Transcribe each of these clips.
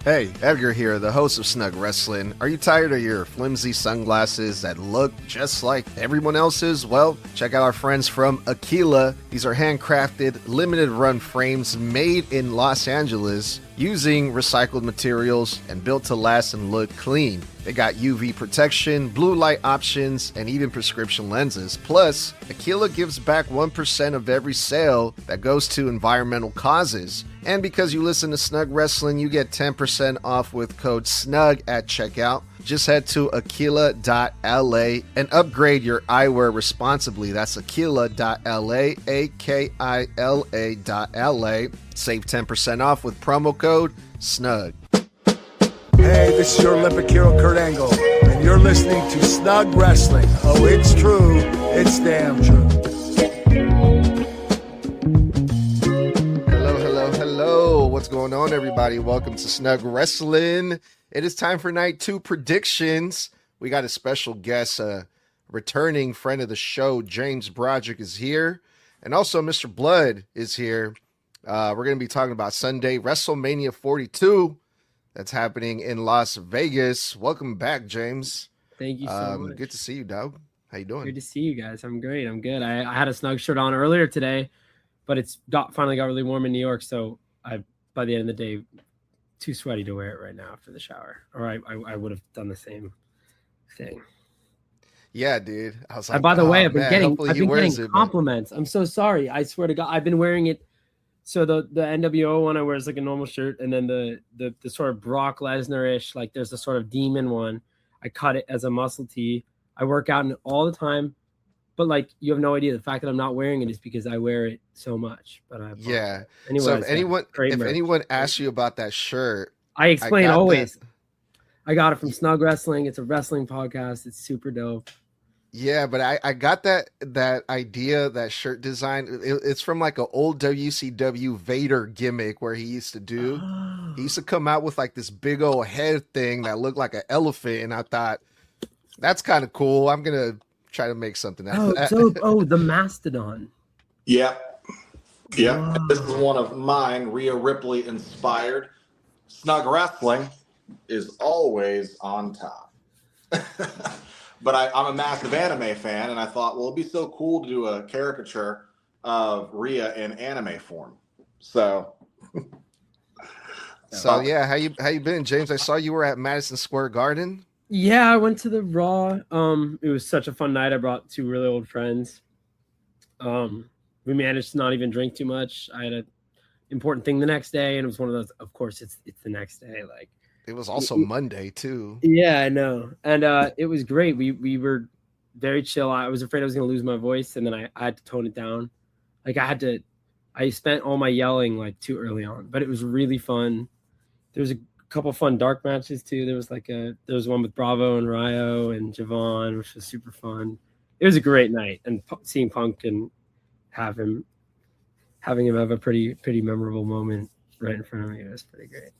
Hey, Edgar here, the host of Snug Wrestling. Are you tired of your flimsy sunglasses that look just like everyone else's? Well, check out our friends from Aquila. These are handcrafted, limited run frames made in Los Angeles using recycled materials and built to last and look clean. They got UV protection, blue light options, and even prescription lenses. Plus, Aquila gives back 1% of every sale that goes to environmental causes. And because you listen to Snug Wrestling, you get 10% off with code SNUG at checkout. Just head to aquila.la and upgrade your eyewear responsibly. That's aquila.la, A-K-I-L-A.la. Save 10% off with promo code SNUG. Hey, this is your Olympic hero, Kurt Angle, and you're listening to Snug Wrestling. Oh, it's true. It's damn true. Hello. What's going on, everybody? Welcome to Snug Wrestling. It is time for night 2 predictions. We got a special guest, returning friend of the show, James Broderick is here. And also Mr. Blood is here. We're going to be talking about Sunday, WrestleMania 42. That's happening in Las Vegas. Welcome back, James. Thank you so much. Good to see you, dog. How you doing? Good to see you guys. I'm great. I'm good. I had a snug shirt on earlier today, but finally got really warm in New York, so by the end of the day, too sweaty to wear it right now after the shower. Or I would have done the same thing. Yeah, dude. I was like, by the way, I've been getting compliments. I'm so sorry. I swear to God, I've been wearing it. So the NWO one I wear is like a normal shirt, and then the sort of Brock Lesnar-ish, like there's a sort of demon one. I cut it as a muscle tee. I work out in it all the time, but like you have no idea. The fact that I'm not wearing it is because I wear it so much. But yeah. Anyways, so if anyone asks you about that shirt, I explain always. I got it from Snug Wrestling. It's a wrestling podcast. It's super dope. Yeah, but I got that idea, that shirt design. It's from like an old WCW Vader gimmick where he used to do. Oh. He used to come out with like this big old head thing that looked like an elephant, and I thought that's kind of cool. I'm gonna try to make something out of that. The mastodon. Yep. Wow. This is one of mine, Rhea Ripley inspired. Snug Wrestling is always on top. But I'm a massive anime fan, and I thought, well, it'd be so cool to do a caricature of Rhea in anime form. So yeah, how you been, James? I saw you were at Madison Square Garden. Yeah, I went to the Raw. It was such a fun night. I brought 2 really old friends. We managed to not even drink too much. I had an important thing the next day, and it was one of those. Of course, it's the next day, like. It was also Monday too. Yeah, I know. And it was great. We were very chill. I was afraid I was going to lose my voice, and then I had to tone it down. Like I spent all my yelling like too early on, but it was really fun. There was a couple fun dark matches too. There was one with Bravo and Ryo and Javon, which was super fun. It was a great night, and seeing Punk and having him have a pretty memorable moment right in front of me was pretty great.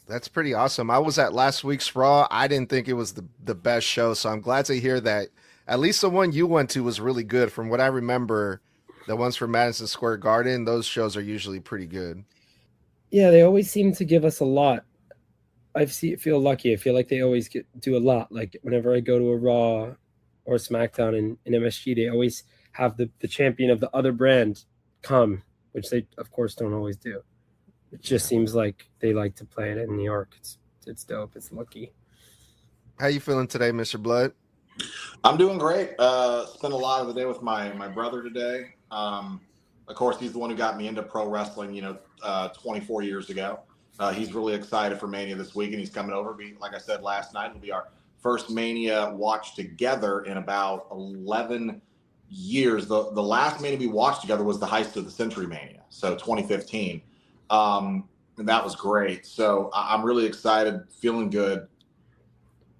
That's pretty awesome. I was at last week's Raw. I didn't think it was the best show, so I'm glad to hear that at least the one you went to was really good. From what I remember, the ones from Madison Square Garden, those shows are usually pretty good. Yeah, they always seem to give us a lot. I feel lucky. I feel like they always do a lot. Like whenever I go to a Raw or SmackDown in MSG, they always have the champion of the other brand come, which they, of course, don't always do. It just seems like they like to play it in New York. It's dope. It's lucky. How you feeling today, Mr. Blood? I'm doing great. Spent a lot of the day with my brother today. Of course, he's the one who got me into pro wrestling, 24 years ago. He's really excited for Mania this week, and he's coming over. Like I said last night, it'll be our first Mania watch together in about 11 years. The last Mania we watched together was the Heist of the Century Mania, so 2015. And that was great. So I'm really excited, feeling good.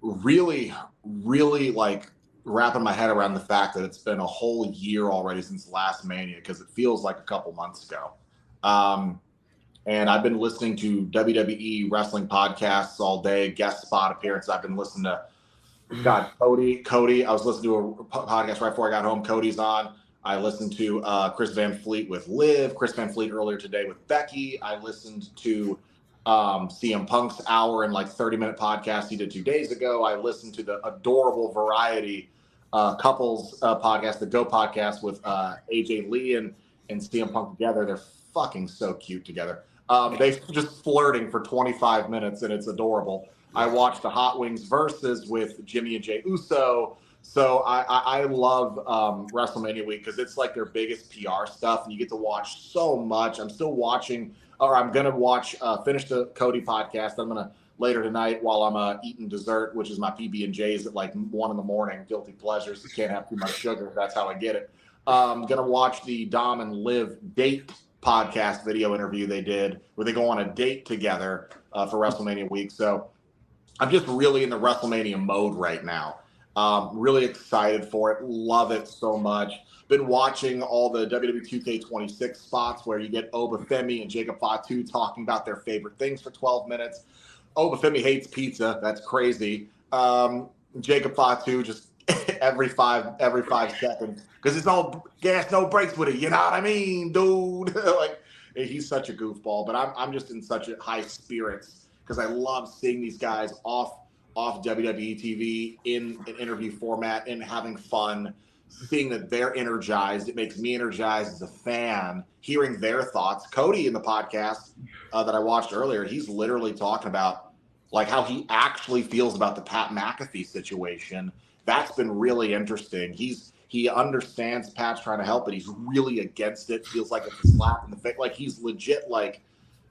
Really, really like wrapping my head around the fact that it's been a whole year already since the last Mania, because it feels like a couple months ago. And I've been listening to WWE wrestling podcasts all day, guest spot appearances. I've been listening to Cody. I was listening to a podcast right before I got home. Cody's on. I listened to Chris Van Fleet with Liv, Chris Van Fleet earlier today with Becky. I listened to CM Punk's hour and like 30-minute podcast he did 2 days ago. I listened to the adorable Variety couples podcast, the Go podcast with AJ Lee and CM Punk together. They're fucking so cute together. They're just flirting for 25 minutes and it's adorable. I watched the Hot Wings Versus with Jimmy and Jey Uso. So I love WrestleMania week because it's like their biggest PR stuff and you get to watch so much. I'm still watching, or I'm going to watch, finish the Cody podcast. I'm going to later tonight while I'm eating dessert, which is my PB&Js at like 1 a.m, guilty pleasures. You can't have too much sugar. That's how I get it. I'm going to watch the Dom and Liv date podcast video interview they did where they go on a date together for WrestleMania week. So I'm just really in the WrestleMania mode right now. Really excited for it. Love it so much. Been watching all the WWE 2K26 spots where you get Oba Femi and Jacob Fatu talking about their favorite things for 12 minutes. Oba Femi hates pizza. That's crazy. Jacob Fatu just every five seconds because it's all gas, no brakes with it. You know what I mean, dude? Like he's such a goofball, but I'm just in such a high spirits because I love seeing these guys off WWE TV in an interview format and having fun, seeing that they're energized. It makes me energized as a fan, hearing their thoughts. Cody in the podcast that I watched earlier, he's literally talking about like how he actually feels about the Pat McAfee situation. That's been really interesting. He understands Pat's trying to help, but he's really against it. Feels like it's a slap in the face. Like he's legit like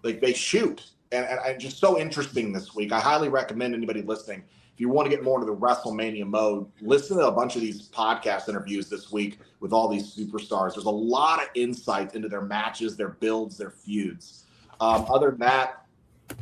they shoot. And just so interesting this week. I highly recommend anybody listening, if you want to get more into the WrestleMania mode, listen to a bunch of these podcast interviews this week with all these superstars. There's a lot of insight into their matches, their builds, their feuds. Other than that,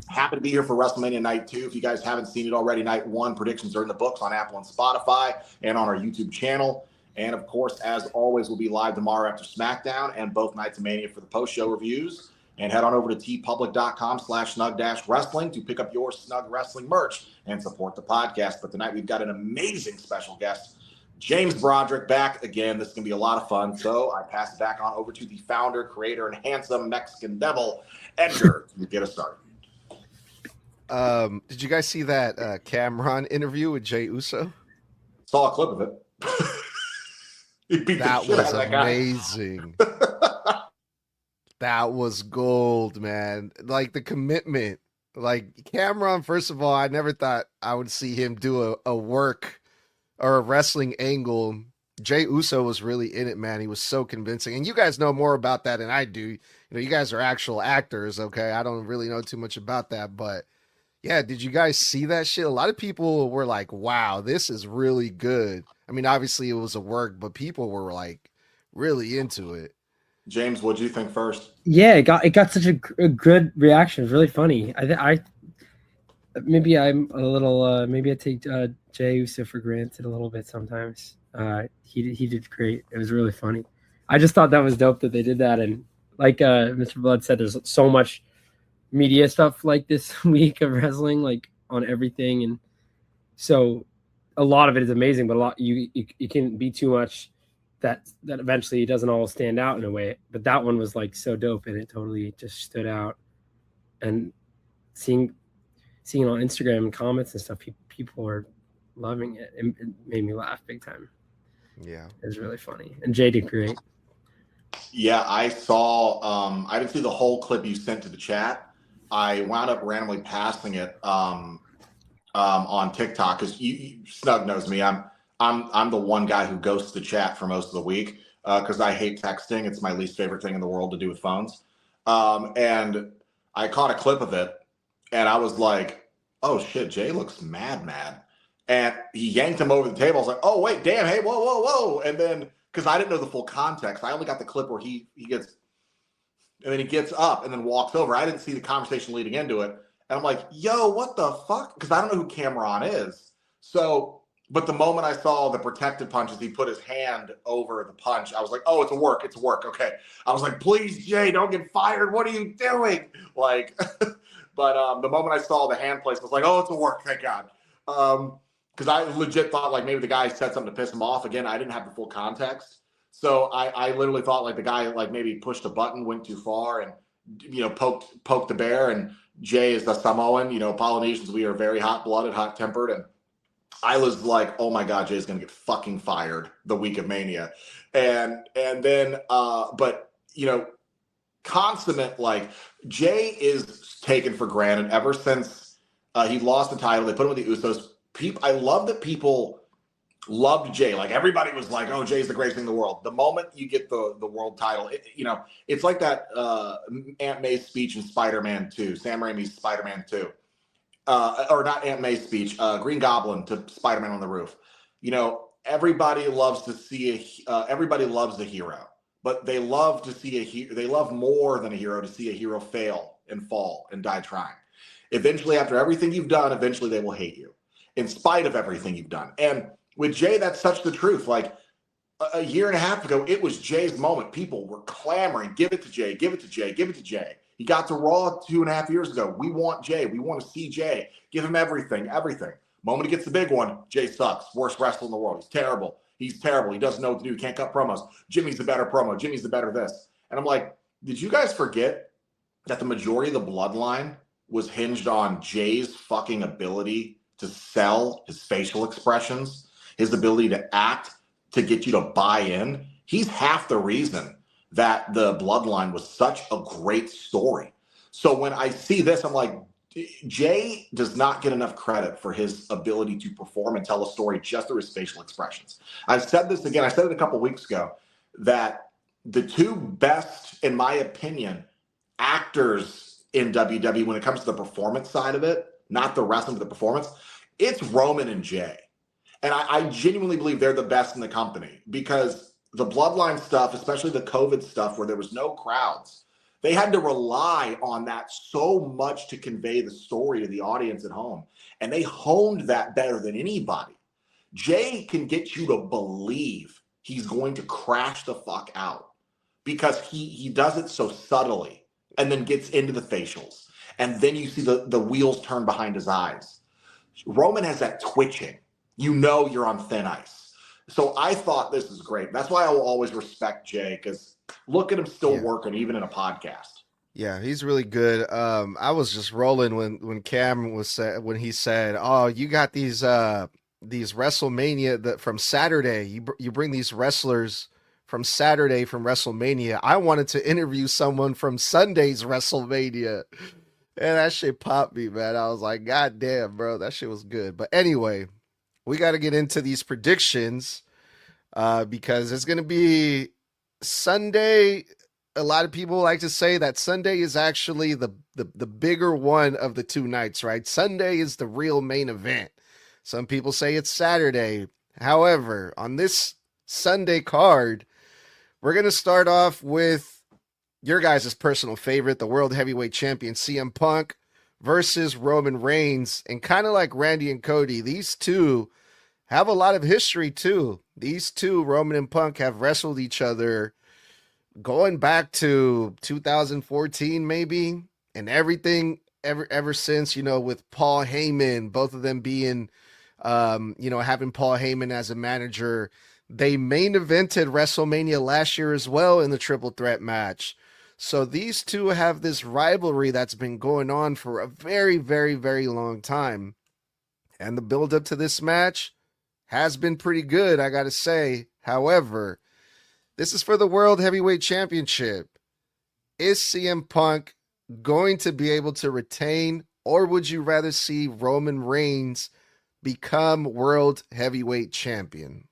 happy to be here for WrestleMania Night 2. If you guys haven't seen it already, Night 1 predictions are in the books on Apple and Spotify and on our YouTube channel. And, of course, as always, we'll be live tomorrow after SmackDown and both nights of Mania for the post-show reviews. And head on over to tpublic.com/snug-wrestling to pick up your Snug Wrestling merch and support the podcast. But tonight we've got an amazing special guest, James Broderick, back again. This is going to be a lot of fun. So I pass it back on over to the founder, creator, and handsome Mexican devil, Edgar, to get us started. Did you guys see that Cameron interview with Jey Uso? Saw a clip of it. He beat That the shit was out of that guy. amazing. That was gold, man. Like the commitment. Like Cameron, first of all, I never thought I would see him do a work or a wrestling angle. Jey Uso was really in it, man. He was so convincing. And you guys know more about that than I do. You know, you guys are actual actors, okay? I don't really know too much about that, but yeah, did you guys see that shit? A lot of people were like, wow, this is really good. I mean, obviously it was a work, but people were like really into it. James, what do you think first? Yeah, it got such a good reaction. It's really funny. I maybe I'm a little maybe I take Jey Uso for granted a little bit sometimes. He did great. It was really funny. I just thought that was dope that they did that. And like Mr. Blood said, there's so much media stuff like this week of wrestling, like on everything, and so a lot of it is amazing, but a lot you can be too much. That eventually doesn't all stand out in a way, but that one was like so dope and it totally just stood out. And seeing it on Instagram and comments and stuff, people were loving it. It made me laugh big time. Yeah, it was really funny, and Jay did great. Yeah, I saw. I didn't see the whole clip you sent to the chat. I wound up randomly passing it on TikTok because Snug knows me. I'm the one guy who ghosts the chat for most of the week because I hate texting. It's my least favorite thing in the world to do with phones. And I caught a clip of it, and I was like, "Oh shit, Jay looks mad." And he yanked him over the table. I was like, "Oh wait, damn, hey, whoa!" And then because I didn't know the full context, I only got the clip where he gets, and then he gets up and then walks over. I didn't see the conversation leading into it, and I'm like, "Yo, what the fuck?" Because I don't know who Cameron is. So. But the moment I saw the protective punches, he put his hand over the punch. I was like, "Oh, it's a work. Okay." I was like, "Please, Jay, don't get fired. What are you doing?" Like, but the moment I saw the hand place, I was like, "Oh, it's a work. Thank God." Because I legit thought like maybe the guy said something to piss him off. Again, I didn't have the full context, so I literally thought like the guy like maybe pushed a button, went too far, and poked the bear, and Jay is the Samoan. You know, Polynesians, we are very hot-blooded, hot-tempered, and I was like, oh my God, Jay's gonna get fucking fired the week of Mania. And then but you know, consummate, like, Jay is taken for granted ever since he lost the title. They put him with the Usos. I love that people loved Jay. Like, everybody was like, oh, Jay's the greatest thing in the world. The moment you get the world title, you know, it's like that Aunt May's speech in Spider-Man 2, Sam Raimi's Spider-Man 2. Or not Aunt May's speech, Green Goblin to Spider-Man on the Roof. You know, everybody loves to see everybody loves the hero, but they love to see they love more than a hero to see a hero fail and fall and die trying. Eventually, after everything you've done, eventually they will hate you, in spite of everything you've done. And with Jay, that's such the truth. Like, a year and a half ago, it was Jay's moment. People were clamoring, give it to Jay, give it to Jay, give it to Jay. He got to Raw 2.5 years ago. We want Jay. We want to see Jay. Give him everything, everything. Moment he gets the big one, Jay sucks. Worst wrestler in the world. He's terrible. He's terrible. He doesn't know what to do. He can't cut promos. Jimmy's the better promo. Jimmy's the better this. And I'm like, did you guys forget that the majority of the bloodline was hinged on Jay's fucking ability to sell his facial expressions, his ability to act, to get you to buy in? He's half the reason that the bloodline was such a great story. So when I see this, I'm like, Jay does not get enough credit for his ability to perform and tell a story just through his facial expressions. I've said this again, I said it a couple weeks ago, that the two best, in my opinion, actors in WWE when it comes to the performance side of it, not the wrestling, but the performance, it's Roman and Jay. And I genuinely believe they're the best in the company, because the bloodline stuff, especially the COVID stuff where there was no crowds, they had to rely on that so much to convey the story to the audience at home. And they honed that better than anybody. Jay can get you to believe he's going to crash the fuck out, because he does it so subtly, and then gets into the facials. And then you see the wheels turn behind his eyes. Roman has that twitching. You know you're on thin ice. So I thought this is great. That's why I will always respect Jay, because look at him still working, even in a podcast. Yeah, he's really good. I was just rolling when Cam when he said, "Oh, you got these WrestleMania that from Saturday. You bring these wrestlers from Saturday from WrestleMania." I wanted to interview someone from Sunday's WrestleMania, and that shit popped me, man. I was like, God damn, bro, that shit was good. But anyway, we got to get into these predictions because it's going to be Sunday. A lot of people like to say that Sunday is actually the bigger one of the two nights, right? Sunday is the real main event. Some people say it's Saturday. However, on this Sunday card, we're going to start off with your guys' personal favorite, the World Heavyweight Champion CM Punk versus Roman Reigns. And kind of like Randy and Cody, these two have a lot of history too. These two, Roman and Punk, have wrestled each other going back to 2014 maybe, and everything ever since, you know, with Paul Heyman, both of them being, having Paul Heyman as a manager. They main evented WrestleMania last year as well in the triple threat match. So these two have this rivalry that's been going on for a very, very, very long time. And the build up to this match has been pretty good, I got to say. However, this is for the World Heavyweight Championship. Is CM Punk going to be able to retain, or would you rather see Roman Reigns become World Heavyweight Champion?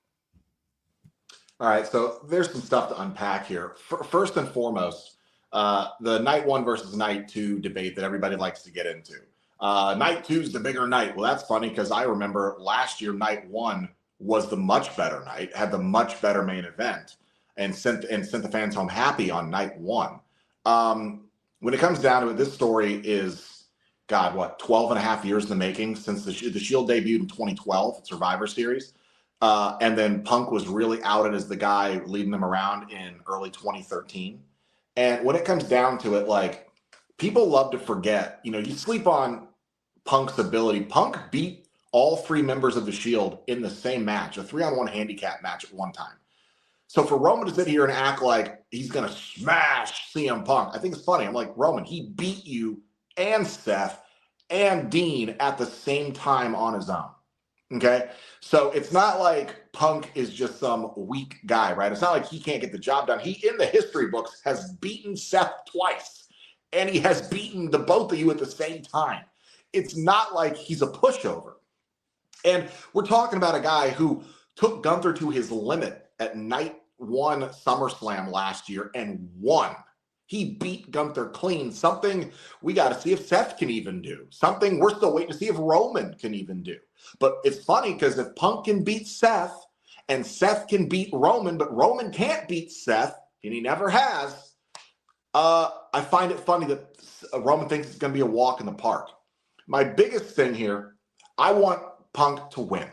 All right, so there's some stuff to unpack here. First and foremost, the night one versus night two debate that everybody likes to get into. Night two is the bigger night. Well, that's funny because I remember last year, night one was the much better night, had the much better main event, and sent the fans home happy on night one. When it comes down to it, this story is, 12 and a half years in the making since the Shield debuted in 2012, Survivor Series. And then Punk was really outed as the guy leading them around in early 2013. And when it comes down to it, like, people love to forget, you sleep on Punk's ability. Punk beat all three members of the Shield in the same match, a 3-on-1 handicap match at one time. So for Roman to sit here and act like he's going to smash CM Punk, I think it's funny. I'm like, Roman, he beat you and Seth and Dean at the same time on his own. Okay? So it's not like Punk is just some weak guy, right? It's not like he can't get the job done. He, in the history books, has beaten Seth twice, and he has beaten the both of you at the same time. It's not like he's a pushover. And we're talking about a guy who took Gunther to his limit at night one SummerSlam last year and won. He beat Gunther clean, something we got to see if Seth can even do, something we're still waiting to see if Roman can even do. But it's funny because if Punk can beat Seth and Seth can beat Roman, but Roman can't beat Seth, and he never has, I find it funny that Roman thinks it's going to be a walk in the park. My biggest thing here, I want Punk to win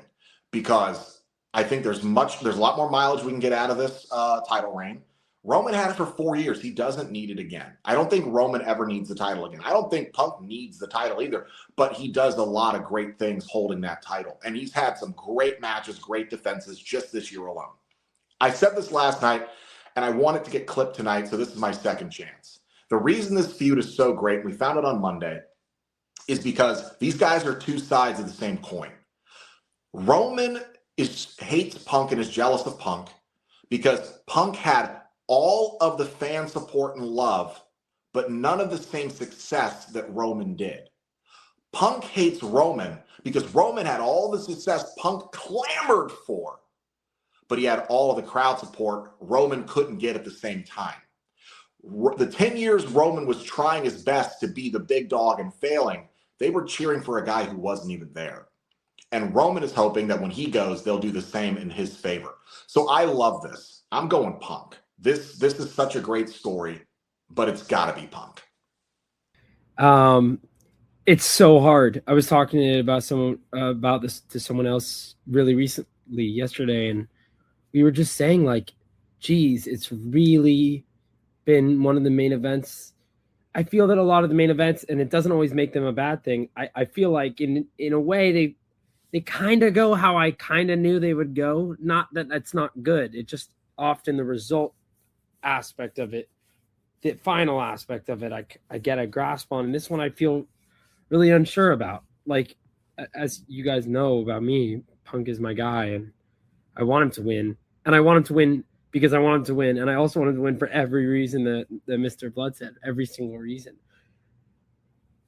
because I think there's a lot more mileage we can get out of this title reign. Roman had it for 4 years. He doesn't need it again. I don't think Roman ever needs the title again. I don't think Punk needs the title either, but he does a lot of great things holding that title. And he's had some great matches, great defenses just this year alone. I said this last night, and I want it to get clipped tonight, so this is my second chance. The reason this feud is so great, and we found it on Monday, is because these guys are two sides of the same coin. Roman hates Punk and is jealous of Punk because Punk had all of the fan support and love, but none of the same success that Roman did. Punk hates Roman because Roman had all the success Punk clamored for, but he had all of the crowd support Roman couldn't get at the same time. The 10 years Roman was trying his best to be the big dog and failing, they were cheering for a guy who wasn't even there. And Roman is hoping that when he goes, they'll do the same in his favor. So I love this. I'm going Punk. This is such a great story, but it's got to be Punk. It's so hard. I was talking about this to someone else really recently yesterday, and we were just saying, like, geez, it's really been one of the main events. I feel that a lot of the main events, and it doesn't always make them a bad thing. I feel like in a way they kind of go how I kind of knew they would go. Not that that's not good. It just often the result aspect of it, the final aspect of it, I get a grasp on. And this one I feel really unsure about. Like, as you guys know about me, Punk is my guy, and I want him to win. And I want him to win because I want him to win. And I also want him to win for every reason that Mr. Blood said, every single reason.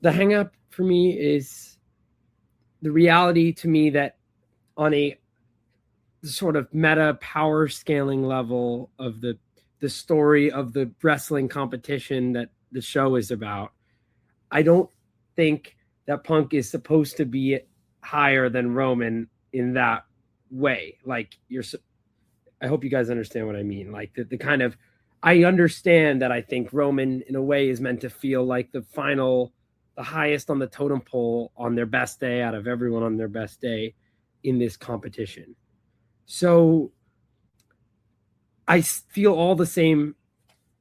The hang up for me is the reality to me that on a sort of meta power scaling level of the story of the wrestling competition that the show is about, I don't think that Punk is supposed to be higher than Roman in that way. Like, I hope you guys understand what I mean. Like the kind of, I understand that I think Roman in a way is meant to feel like the highest on the totem pole on their best day out of everyone on their best day in this competition. So I feel all the same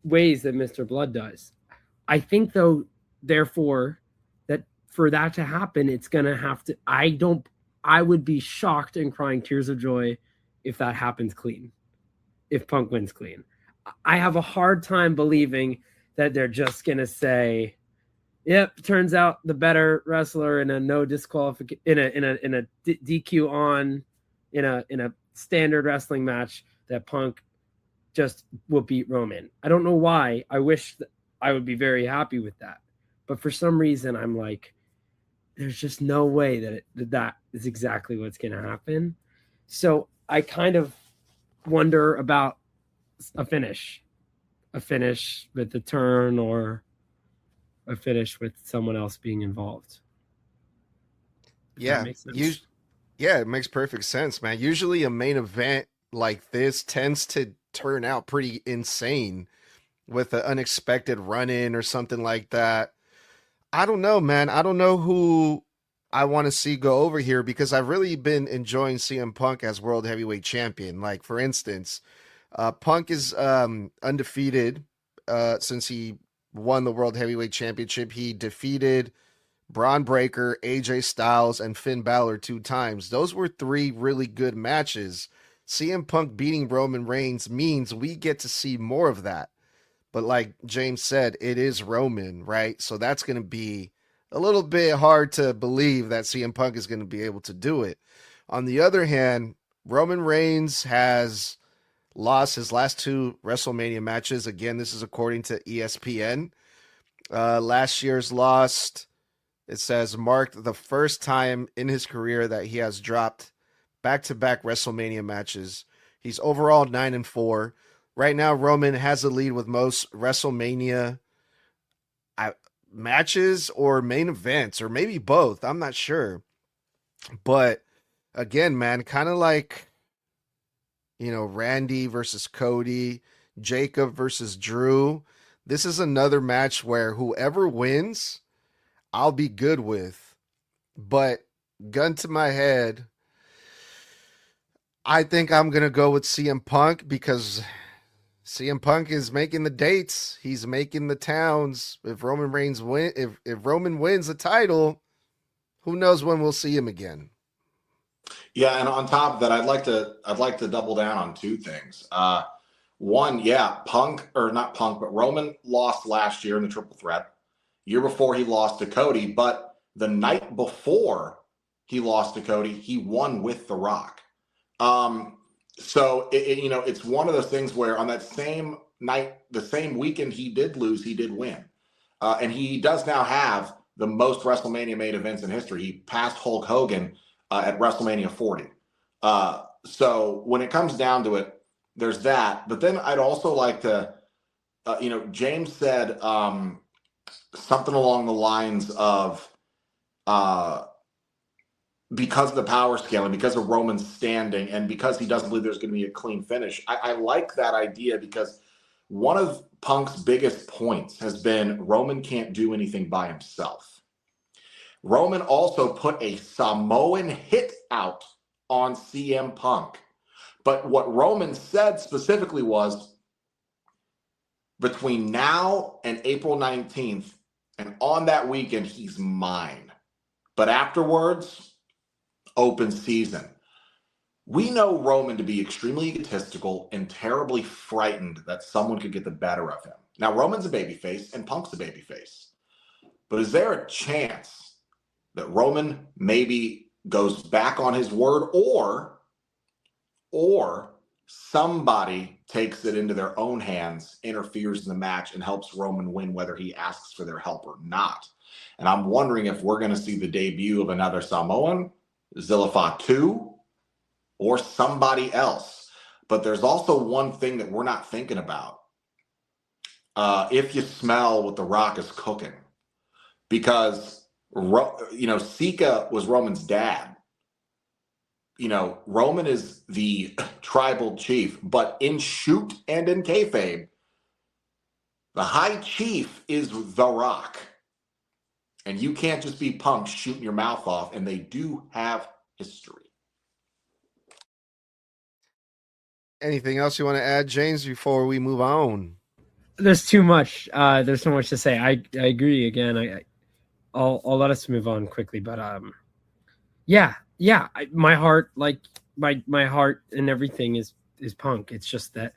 ways that Mr. Blood does. I think, though, therefore, that for that to happen, it's going to have to, I would be shocked and crying tears of joy if that happens clean, if Punk wins clean. I have a hard time believing that they're just going to say, yep, turns out the better wrestler in a no disqualification, in a DQ on, in a standard wrestling match, that Punk just will beat Roman. I don't know why. I wish that I would be very happy with that. But for some reason, I'm like, there's just no way that is exactly what's going to happen. So I kind of wonder about a finish with the turn, or a finish with someone else being involved. Yeah. Yeah, it makes perfect sense, man. Usually a main event like this tends to turn out pretty insane with an unexpected run-in or something like that. I don't know, man. I don't know who I want to see go over here, because I've really been enjoying CM Punk as World Heavyweight Champion. Like, for instance, Punk is undefeated since he won the World Heavyweight Championship. He defeated Braun Breaker, AJ Styles, and Finn Bálor 2 times. Those were 3 really good matches. CM Punk beating Roman Reigns means we get to see more of that. But like James said, it is Roman, right? So that's going to be a little bit hard to believe that CM Punk is going to be able to do it. On the other hand, Roman Reigns has lost his last 2 WrestleMania matches. Again, this is according to ESPN. Last year's loss, it says, marked the first time in his career that he has dropped back-to-back WrestleMania matches. He's overall 9-4. Right now, Roman has the lead with most WrestleMania matches or main events, or maybe both. I'm not sure. But again, man, kind of like, Randy versus Cody, Jacob versus Drew. This is another match where whoever wins, I'll be good with. But gun to my head, I think I'm going to go with CM Punk because CM Punk is making the dates. He's making the towns. If Roman Reigns if Roman wins the title, who knows when we'll see him again. Yeah, and on top of that, I'd like to double down on 2 things. One, yeah, Roman lost last year in the triple threat. Year before he lost to Cody, but the night before he lost to Cody, he won with The Rock. So it's one of those things where on that same night, the same weekend he did lose, he did win. And he does now have the most WrestleMania main events in history. He passed Hulk Hogan at WrestleMania 40. So when it comes down to it, there's that. But then I'd also like to, James said something along the lines of because of the power scaling, because of Roman's standing, and because he doesn't believe there's going to be a clean finish. I like that idea because one of Punk's biggest points has been Roman can't do anything by himself. Roman also put a Samoan hit out on CM Punk. But what Roman said specifically was, between now and April 19th, and on that weekend, he's mine. But afterwards, open season. We know Roman to be extremely egotistical and terribly frightened that someone could get the better of him. Now, Roman's a babyface and Punk's a babyface. But is there a chance that Roman maybe goes back on his word, or somebody takes it into their own hands, interferes in the match, and helps Roman win whether he asks for their help or not? And I'm wondering if we're going to see the debut of another Samoan, Zillifa 2, or somebody else. But there's also one thing that we're not thinking about. If you smell what The Rock is cooking. Because, Sika was Roman's dad. Roman is the tribal chief, but in shoot and in kayfabe, the high chief is The Rock. And you can't just be Punk shooting your mouth off, and they do have history. Anything else you want to add, James, before we move on? There's too much. There's so much to say. I agree. Again, I'll let us move on quickly, but my heart, like my heart and everything is Punk. It's just that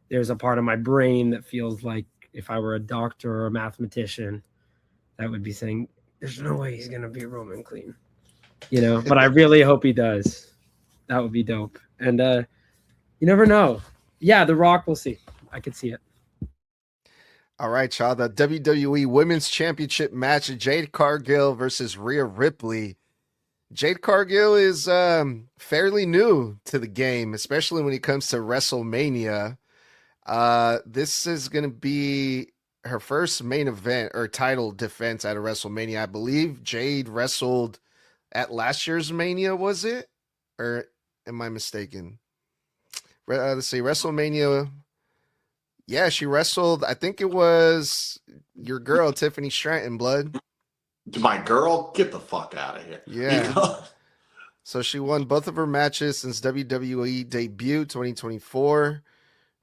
there's a part of my brain that feels like if I were a doctor or a mathematician, that would be saying, "There's no way he's gonna be Roman clean," But I really hope he does. That would be dope. And you never know. Yeah, The Rock. We'll see. I could see it. All right, y'all. The WWE Women's Championship match: Jade Cargill versus Rhea Ripley. Jade Cargill is fairly new to the game, especially when it comes to WrestleMania. This is going to be her first main event or title defense at a WrestleMania. I believe Jade wrestled at last year's Mania, was it? Or am I mistaken? Let's see, WrestleMania. Yeah, she wrestled. I think it was your girl, Tiffany Stratton, blood. My girl, get the fuck out of here. Yeah. So she won both of her matches since WWE debut 2024.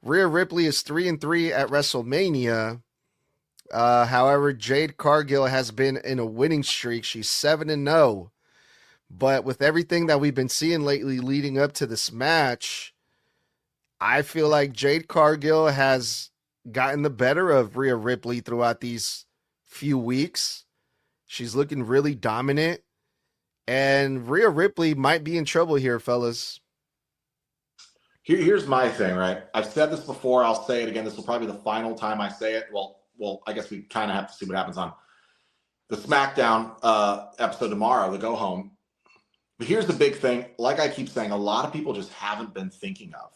Rhea Ripley is 3-3 at WrestleMania. However, Jade Cargill has been in a winning streak. She's 7-0. But with everything that we've been seeing lately leading up to this match, I feel like Jade Cargill has gotten the better of Rhea Ripley throughout these few weeks. She's looking really dominant. And Rhea Ripley might be in trouble here, fellas. Here's my thing, right? I've said this before. I'll say it again. This will probably be the final time I say it. Well, I guess we kind of have to see what happens on the SmackDown episode tomorrow, the go home. But here's the big thing. Like I keep saying, a lot of people just haven't been thinking of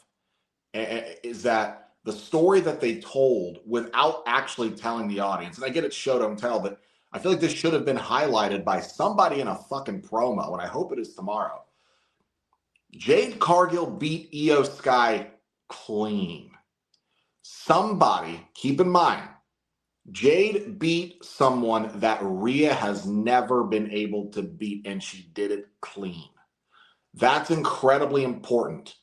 is that the story that they told without actually telling the audience. And I get it, show don't tell, but I feel like this should have been highlighted by somebody in a fucking promo, and I hope it is tomorrow. Jade Cargill beat Io Sky clean. Somebody, keep in mind, Jade beat someone that Rhea has never been able to beat, and she did it clean. That's incredibly important.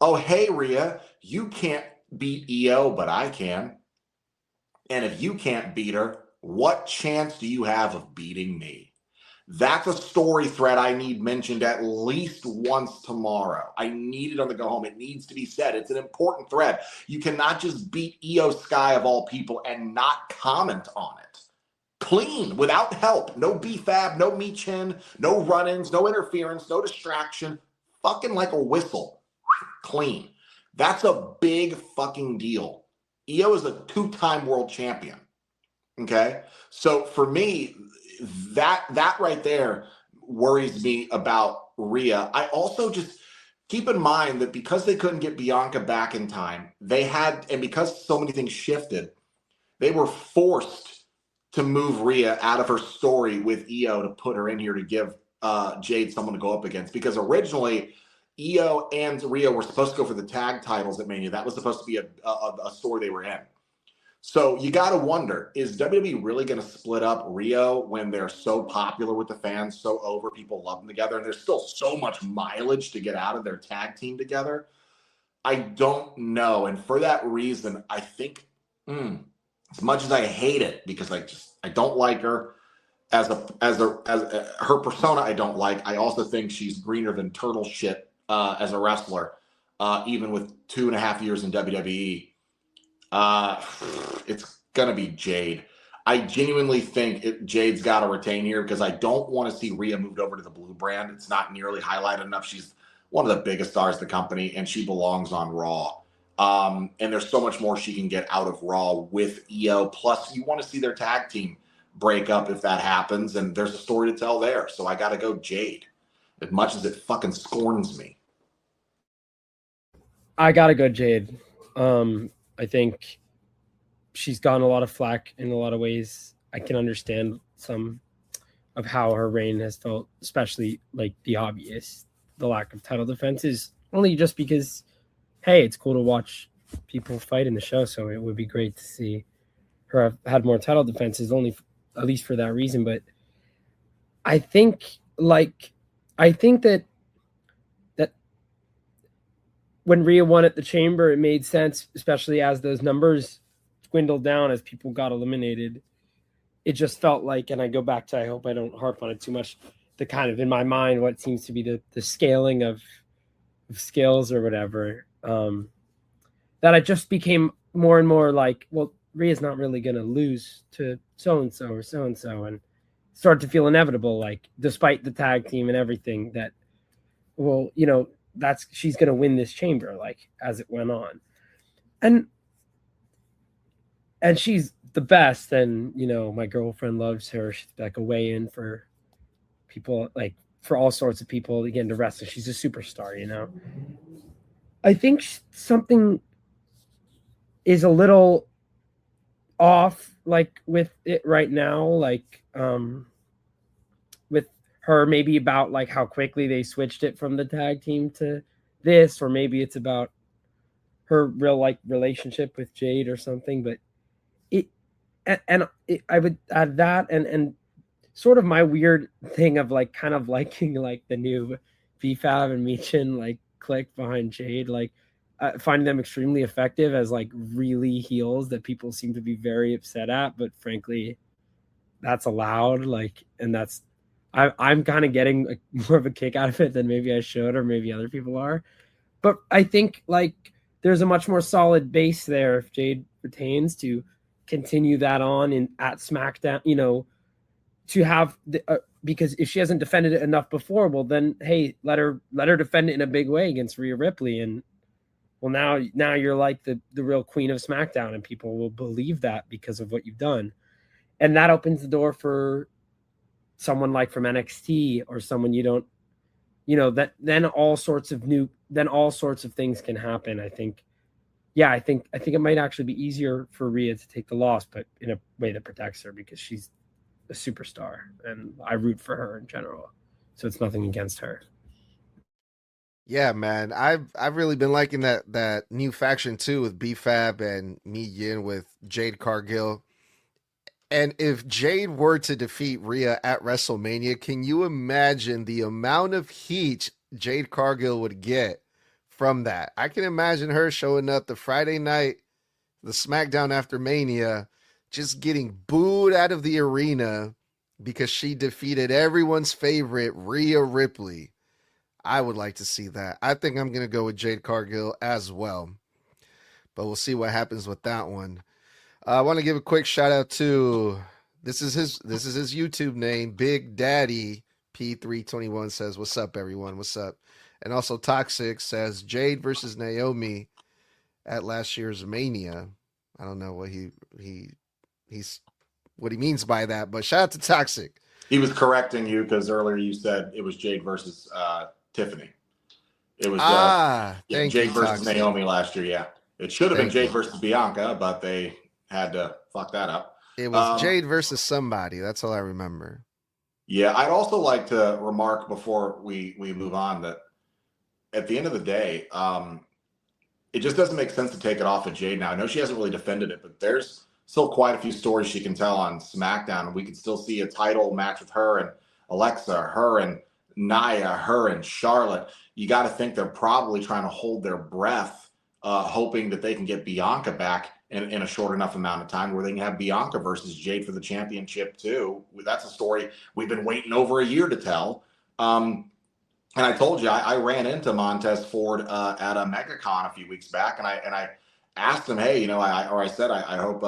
Oh, hey, Rhea, you can't beat Io, but I can. And if you can't beat her, what chance do you have of beating me? That's a story thread I need mentioned at least once tomorrow. I need it on the go home. It needs to be said. It's an important thread. You cannot just beat Io Sky of all people and not comment on it. Clean, without help. No BFAB, no me chin, no run-ins, no interference, no distraction. Fucking like a whistle. Clean. That's a big fucking deal. Io is a 2-time world champion. Okay? So for me, that right there worries me about Rhea. I also just keep in mind that because they couldn't get Bianca back in time, and because so many things shifted, they were forced to move Rhea out of her story with Io to put her in here to give Jade someone to go up against. Because originally, Io and Rhea were supposed to go for the tag titles at Mania. That was supposed to be a story they were in. So you got to wonder, is WWE really going to split up Rio when they're so popular with the fans, so over, people love them together, and there's still so much mileage to get out of their tag team together? I don't know. And for that reason, I think as much as I hate it, because I don't like her as her persona, I don't like. I also think she's greener than turtle shit as a wrestler, even with 2.5 years in WWE. It's gonna be Jade. I genuinely think Jade's got to retain here because I don't want to see Rhea moved over to the blue brand. It's not nearly highlighted enough. She's one of the biggest stars of the company, and she belongs on Raw. And there's so much more she can get out of Raw with Io. Plus, you want to see their tag team break up if that happens, and there's a story to tell there. So I got to go Jade, as much as it fucking scorns me. I got to go Jade. I think she's gotten a lot of flack in a lot of ways. I can understand some of how her reign has felt, especially like the obvious, the lack of title defenses, only just because, hey, it's cool to watch people fight in the show. So it would be great to see her have had more title defenses, only at least for that reason. But I think that when Rhea won at the Chamber, it made sense, especially as those numbers dwindled down as people got eliminated. It just felt like, and I go back to, I hope I don't harp on it too much, the kind of, in my mind, what seems to be the scaling of skills or whatever, that I just became more and more like, well, Rhea's not really going to lose to so-and-so or so-and-so, and started to feel inevitable, like, despite the tag team and everything, that, well, you know, she's going to win this Chamber, like, as it went on. And she's the best, and, you know, my girlfriend loves her. She's like a weigh-in for people, like, for all sorts of people to get into wrestling. She's a superstar, you know. I think something is a little off, like, with it right now, like, with her, maybe about, like, how quickly they switched it from the tag team to this, or maybe it's about her real, like, relationship with Jade or something. But I would add that, and sort of my weird thing of, like, kind of liking, like, the new BFAB and Michin, like, click behind Jade, like, finding them extremely effective as, like, really heels that people seem to be very upset at, but frankly, that's allowed, like, and that's, I'm kind of getting, like, more of a kick out of it than maybe I should, or maybe other people are. But I think, like, there's a much more solid base there if Jade retains to continue that on at SmackDown, you know, to have because if she hasn't defended it enough before, well then hey, let her defend it in a big way against Rhea Ripley, and well now you're like the real queen of SmackDown, and people will believe that because of what you've done, and that opens the door for someone like from NXT or someone you don't, that then all sorts of things can happen. I think it might actually be easier for Rhea to take the loss, but in a way that protects her because she's a superstar and I root for her in general. So it's nothing against her. Yeah, man. I've really been liking that new faction too with B-Fab and Mi Yin with Jade Cargill. And if Jade were to defeat Rhea at WrestleMania, can you imagine the amount of heat Jade Cargill would get from that? I can imagine her showing up the Friday night, the SmackDown after Mania, just getting booed out of the arena because she defeated everyone's favorite Rhea Ripley. I would like to see that. I think I'm going to go with Jade Cargill as well. But we'll see what happens with that one. I want to give a quick shout out to this is his YouTube name, Big Daddy P321 says, "What's up, everyone? What's up?" And also Toxic says Jade versus Naomi at last year's Mania. I don't know what he's what he means by that, but shout out to Toxic. He was correcting you because earlier you said it was Jade versus Tiffany. It was Jade versus Toxic. Naomi last year. Yeah, it should have been Jade versus Bianca, but they had to fuck that up. It was Jade versus somebody. That's all I remember. Yeah, I'd also like to remark before we move on that at the end of the day, it just doesn't make sense to take it off of Jade now. I know she hasn't really defended it, but there's still quite a few stories she can tell on SmackDown, and we could still see a title match with her and Alexa, her and Nia, her and Charlotte. You got to think they're probably trying to hold their breath, hoping that they can get Bianca back in a short enough amount of time where they can have Bianca versus Jade for the championship too. That's a story we've been waiting over a year to tell. And I told you, I ran into Montez Ford at a MegaCon a few weeks back, and I asked him, hey, I said, I hope,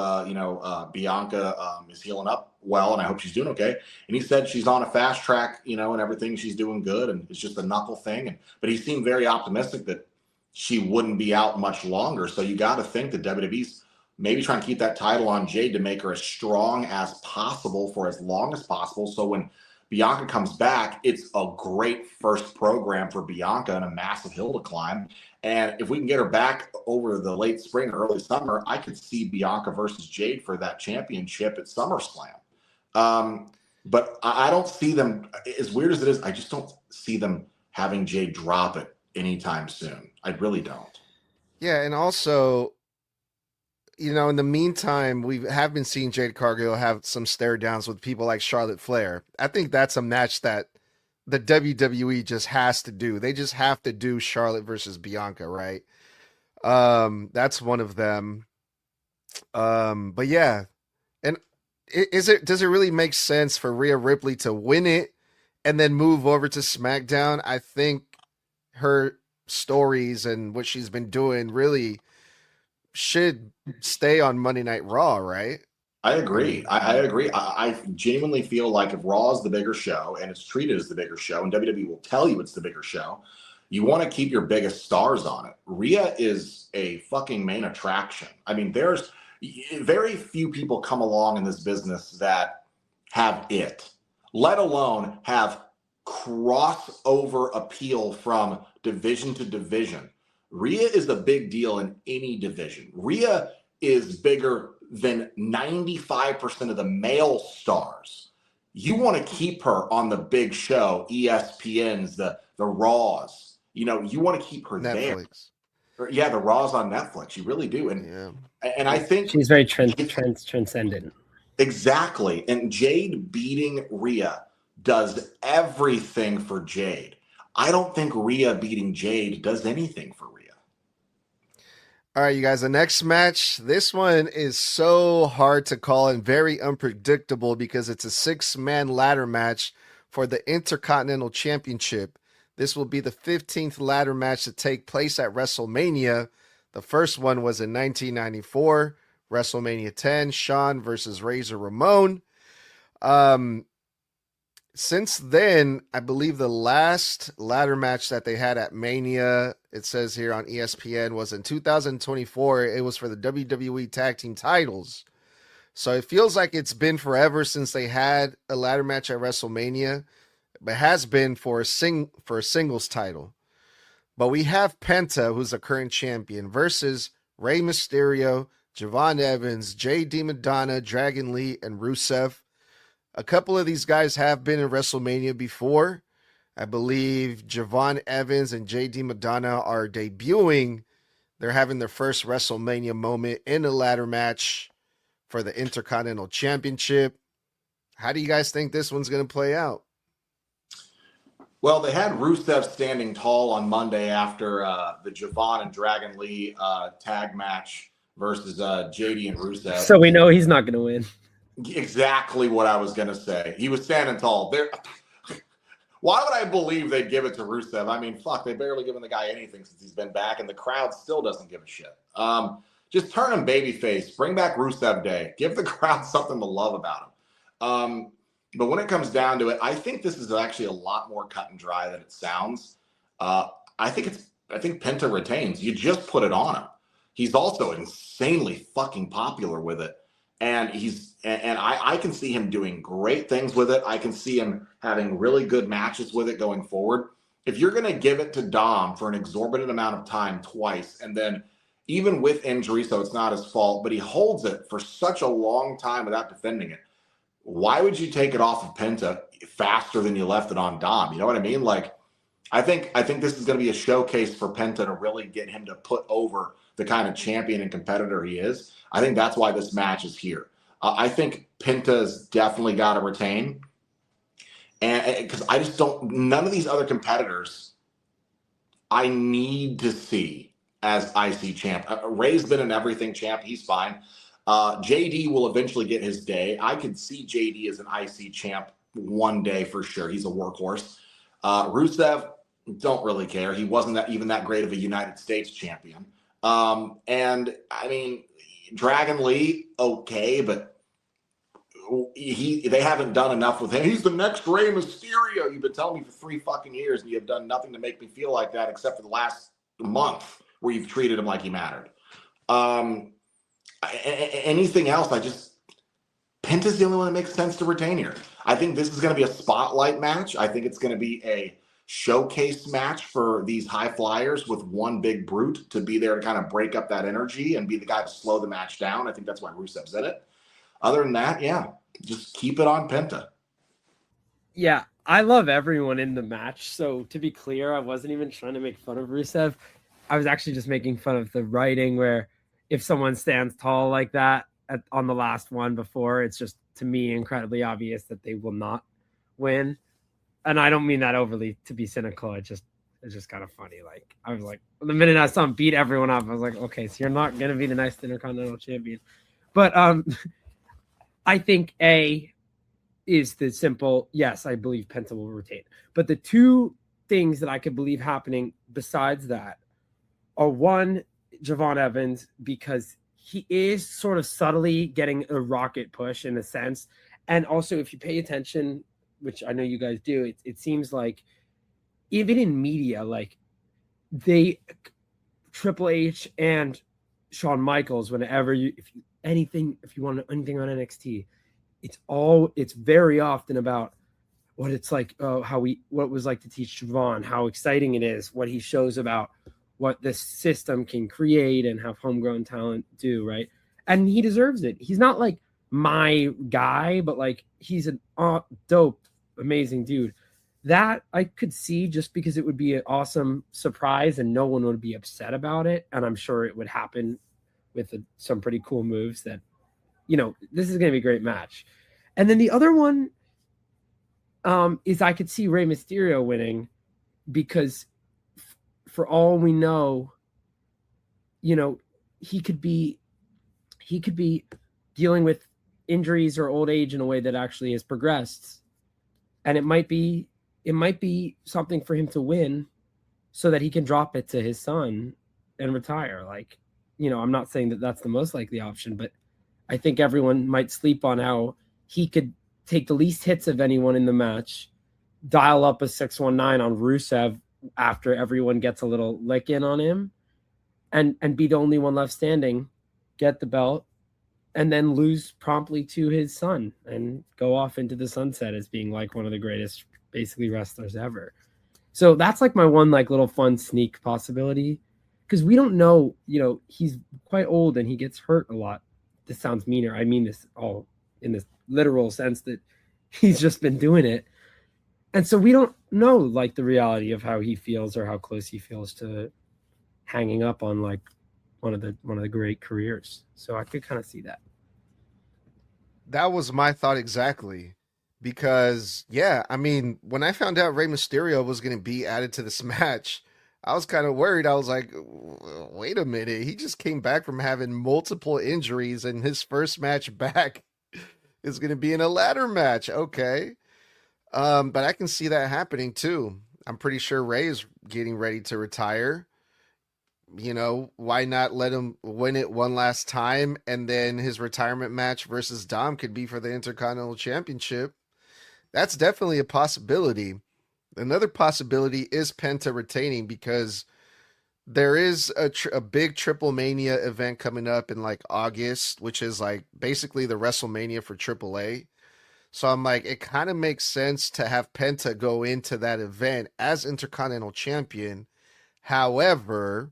Bianca is healing up well, and I hope she's doing okay. And he said she's on a fast track, and everything, she's doing good, and it's just a knuckle thing. But he seemed very optimistic that she wouldn't be out much longer. So you got to think that WWE's maybe trying to keep that title on Jade to make her as strong as possible for as long as possible. So when Bianca comes back, it's a great first program for Bianca and a massive hill to climb. And if we can get her back over the late spring, early summer, I could see Bianca versus Jade for that championship at SummerSlam. But I don't see them, as weird as it is, I just don't see them having Jade drop it anytime soon. I really don't. Yeah, and also, in the meantime, we have been seeing Jade Cargill have some stare downs with people like Charlotte Flair. I think that's a match that the WWE just has to do. They just have to do Charlotte versus Bianca, right? That's one of them. But yeah. And does it really make sense for Rhea Ripley to win it and then move over to SmackDown? I think her stories and what she's been doing really should stay on Monday Night Raw, right? I agree. I agree. I genuinely feel like if Raw is the bigger show and it's treated as the bigger show, and WWE will tell you it's the bigger show, you want to keep your biggest stars on it. Rhea is a fucking main attraction. I mean, there's very few people come along in this business that have it, let alone have crossover appeal from division to division. Rhea is a big deal in any division. Rhea is bigger than 95% of the male stars. You want to keep her on the big show, ESPN's, the Raws. You want to keep her Netflix. There. Yeah, the Raws on Netflix. You really do. And I think she's very transcendent. Exactly. And Jade beating Rhea does everything for Jade. I don't think Rhea beating Jade does anything for Rhea. All right, you guys, the next match, this one is so hard to call and very unpredictable because it's a 6-man ladder match for the Intercontinental Championship. This will be the 15th ladder match to take place at WrestleMania. The first one was in 1994, WrestleMania 10, Shawn versus Razor Ramon. since then, I believe the last ladder match that they had at Mania, it says here on ESPN, was in 2024. It was for the WWE Tag Team titles. So it feels like it's been forever since they had a ladder match at WrestleMania, but it has been for a singles title. But we have Penta, who's the current champion, versus Rey Mysterio, Javon Evans, J.D. McDonagh, Dragon Lee, and Rusev. A couple of these guys have been in WrestleMania before. I believe Javon Evans and J.D. McDonagh are debuting. They're having their first WrestleMania moment in a ladder match for the Intercontinental Championship. How do you guys think this one's going to play out? Well, they had Rusev standing tall on Monday after the Javon and Dragon Lee tag match versus JD and Rusev. So we know he's not going to win. Exactly what I was going to say. He was standing tall. Why would I believe they'd give it to Rusev? I mean, fuck, they've barely given the guy anything since he's been back, and the crowd still doesn't give a shit. Just turn him babyface. Bring back Rusev Day. Give the crowd something to love about him. But when it comes down to it, I think this is actually a lot more cut and dry than it sounds. I think Penta retains. You just put it on him. He's also insanely fucking popular with it. And I can see him doing great things with it. I can see him having really good matches with it going forward. If you're going to give it to Dom for an exorbitant amount of time twice, and then even with injury, so it's not his fault, but he holds it for such a long time without defending it, why would you take it off of Penta faster than you left it on Dom? You know what I mean? Like, I think this is going to be a showcase for Penta to really get him to put over the kind of champion and competitor he is. I think that's why this match is here. I think Penta's definitely got to retain. And because I just don't, none of these other competitors I need to see as IC champ. Ray's been an everything champ. He's fine. JD will eventually get his day. I could see JD as an IC champ one day for sure. He's a workhorse. Rusev, don't really care. He wasn't even that great of a United States champion. And I mean, Dragon Lee, okay, but they haven't done enough with him. He's the next Rey Mysterio. You've been telling me for 3 fucking years, and you have done nothing to make me feel like that except for the last month where you've treated him like he mattered. Anything else, Penta's the only one that makes sense to retain here. I think this is going to be a spotlight match. I think it's going to be a showcase match for these high flyers with one big brute to be there to kind of break up that energy and be the guy to slow the match down. I think that's why Rusev's in it. Other than that, yeah, just keep it on Penta. Yeah, I love everyone in the match. So to be clear, I wasn't even trying to make fun of Rusev. I was actually just making fun of the writing where if someone stands tall like that on the last one before, it's just, to me, incredibly obvious that they will not win. And I don't mean that overly to be cynical. It's just kind of funny. Like, I was like, the minute I saw him beat everyone up, I was like, okay, so you're not going to be the next Intercontinental champion. But I think A is the simple, yes, I believe Penta will retain. But the two things that I could believe happening besides that are, one, Javon Evans, because he is sort of subtly getting a rocket push in a sense. And also, if you pay attention, which I know you guys do, it seems like even in media, like Triple H and Shawn Michaels, whenever if you want anything on NXT, it's very often about what it's like, what it was like to teach Javon, how exciting it is, what he shows about what this system can create and have homegrown talent do, right? And he deserves it. He's not like my guy, but like he's a dope, amazing dude. That I could see, just because it would be an awesome surprise and no one would be upset about it. And I'm sure it would happen with some pretty cool moves that, this is going to be a great match. And then the other one is I could see Rey Mysterio winning, because for all we know, he could be dealing with injuries or old age in a way that actually has progressed. And it might be something for him to win so that he can drop it to his son and retire. Like, I'm not saying that that's the most likely option, but I think everyone might sleep on how he could take the least hits of anyone in the match, dial up a 619 on Rusev after everyone gets a little lick in on him, and be the only one left standing, get the belt, and then lose promptly to his son and go off into the sunset as being like one of the greatest basically wrestlers ever. So that's like my one like little fun sneak possibility, because we don't know, he's quite old and he gets hurt a lot. This sounds meaner. I mean this all in this literal sense that he's just been doing it. And so we don't know like the reality of how he feels or how close he feels to hanging up on like one of the great careers. So I could kind of see that. That was my thought exactly. Because, yeah, I mean, when I found out Rey Mysterio was going to be added to this match, I was kind of worried. I was like, wait a minute. He just came back from having multiple injuries, and his first match back is going to be in a ladder match. Okay. But I can see that happening too. I'm pretty sure Rey is getting ready to retire. Why not let him win it one last time, and then his retirement match versus Dom could be for the Intercontinental Championship. That's definitely a possibility. Another possibility is Penta retaining, because there is a big Triple Mania event coming up in like August, which is like basically the WrestleMania for AAA. So I'm like, it kind of makes sense to have Penta go into that event as Intercontinental Champion. However,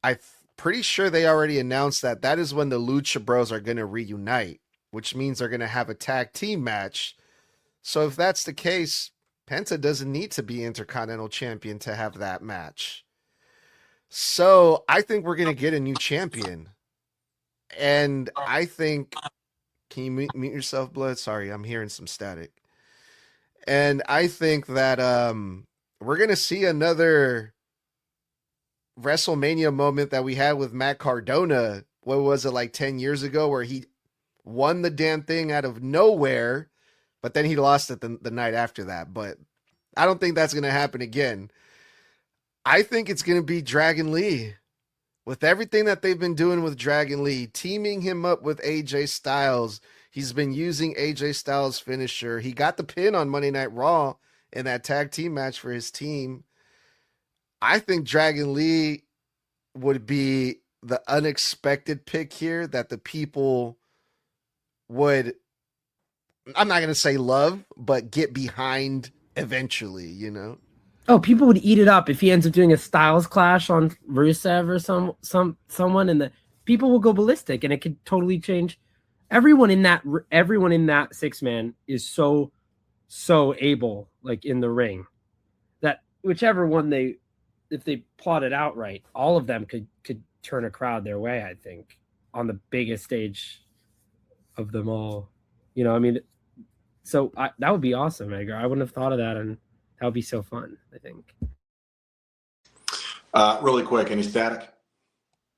I'm pretty sure they already announced that is when the Lucha Bros are going to reunite, which means they're going to have a tag team match. So if that's the case, Penta doesn't need to be Intercontinental Champion to have that match. So I think we're going to get a new champion. And I think... Can you mute yourself, Blood? Sorry, I'm hearing some static. And I think that we're going to see another WrestleMania moment that we had with Matt Cardona. What was it, like 10 years ago, where he won the damn thing out of nowhere, but then he lost it the night after that. But I don't think that's going to happen again. I think it's going to be Dragon Lee. With everything that they've been doing with Dragon Lee, teaming him up with AJ Styles, he's been using AJ Styles' finisher. He got the pin on Monday Night Raw in that tag team match for his team. I think Dragon Lee would be the unexpected pick here that the people would, I'm not going to say love, but get behind eventually, Oh, people would eat it up if he ends up doing a Styles clash on Rusev or someone, and the people will go ballistic, and it could totally change. Everyone in that 6-man is so able, like in the ring, that whichever one if they plot it out right, all of them could turn a crowd their way. I think on the biggest stage of them all, so that would be awesome, Edgar. I wouldn't have thought of that, and that would be so fun, I think. Really quick, any static?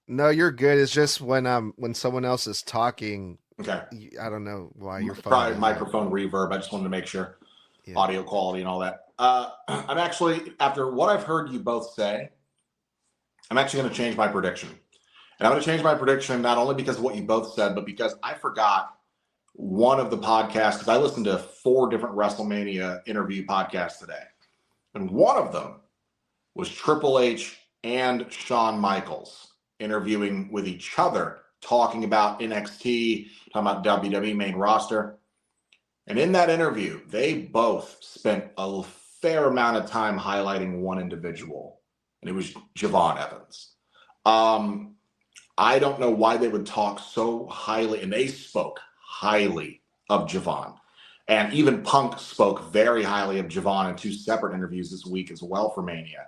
No, you're good. It's just when someone else is talking. Okay. I don't know why your phone. Probably microphone reverb. I just wanted to make sure. Yeah. Audio quality and all that. I'm actually, after what I've heard you both say, I'm actually going to change my prediction. And I'm going to change my prediction not only because of what you both said, but because I forgot one of the podcasts, because I listened to 4 different WrestleMania interview podcasts today. And one of them was Triple H and Shawn Michaels interviewing with each other, talking about NXT, talking about WWE main roster. And in that interview, they both spent a fair amount of time highlighting one individual, and it was Javon Evans. I don't know why they would talk so highly, and they spoke highly of Javon. And even Punk spoke very highly of Javon in 2 separate interviews this week as well for Mania.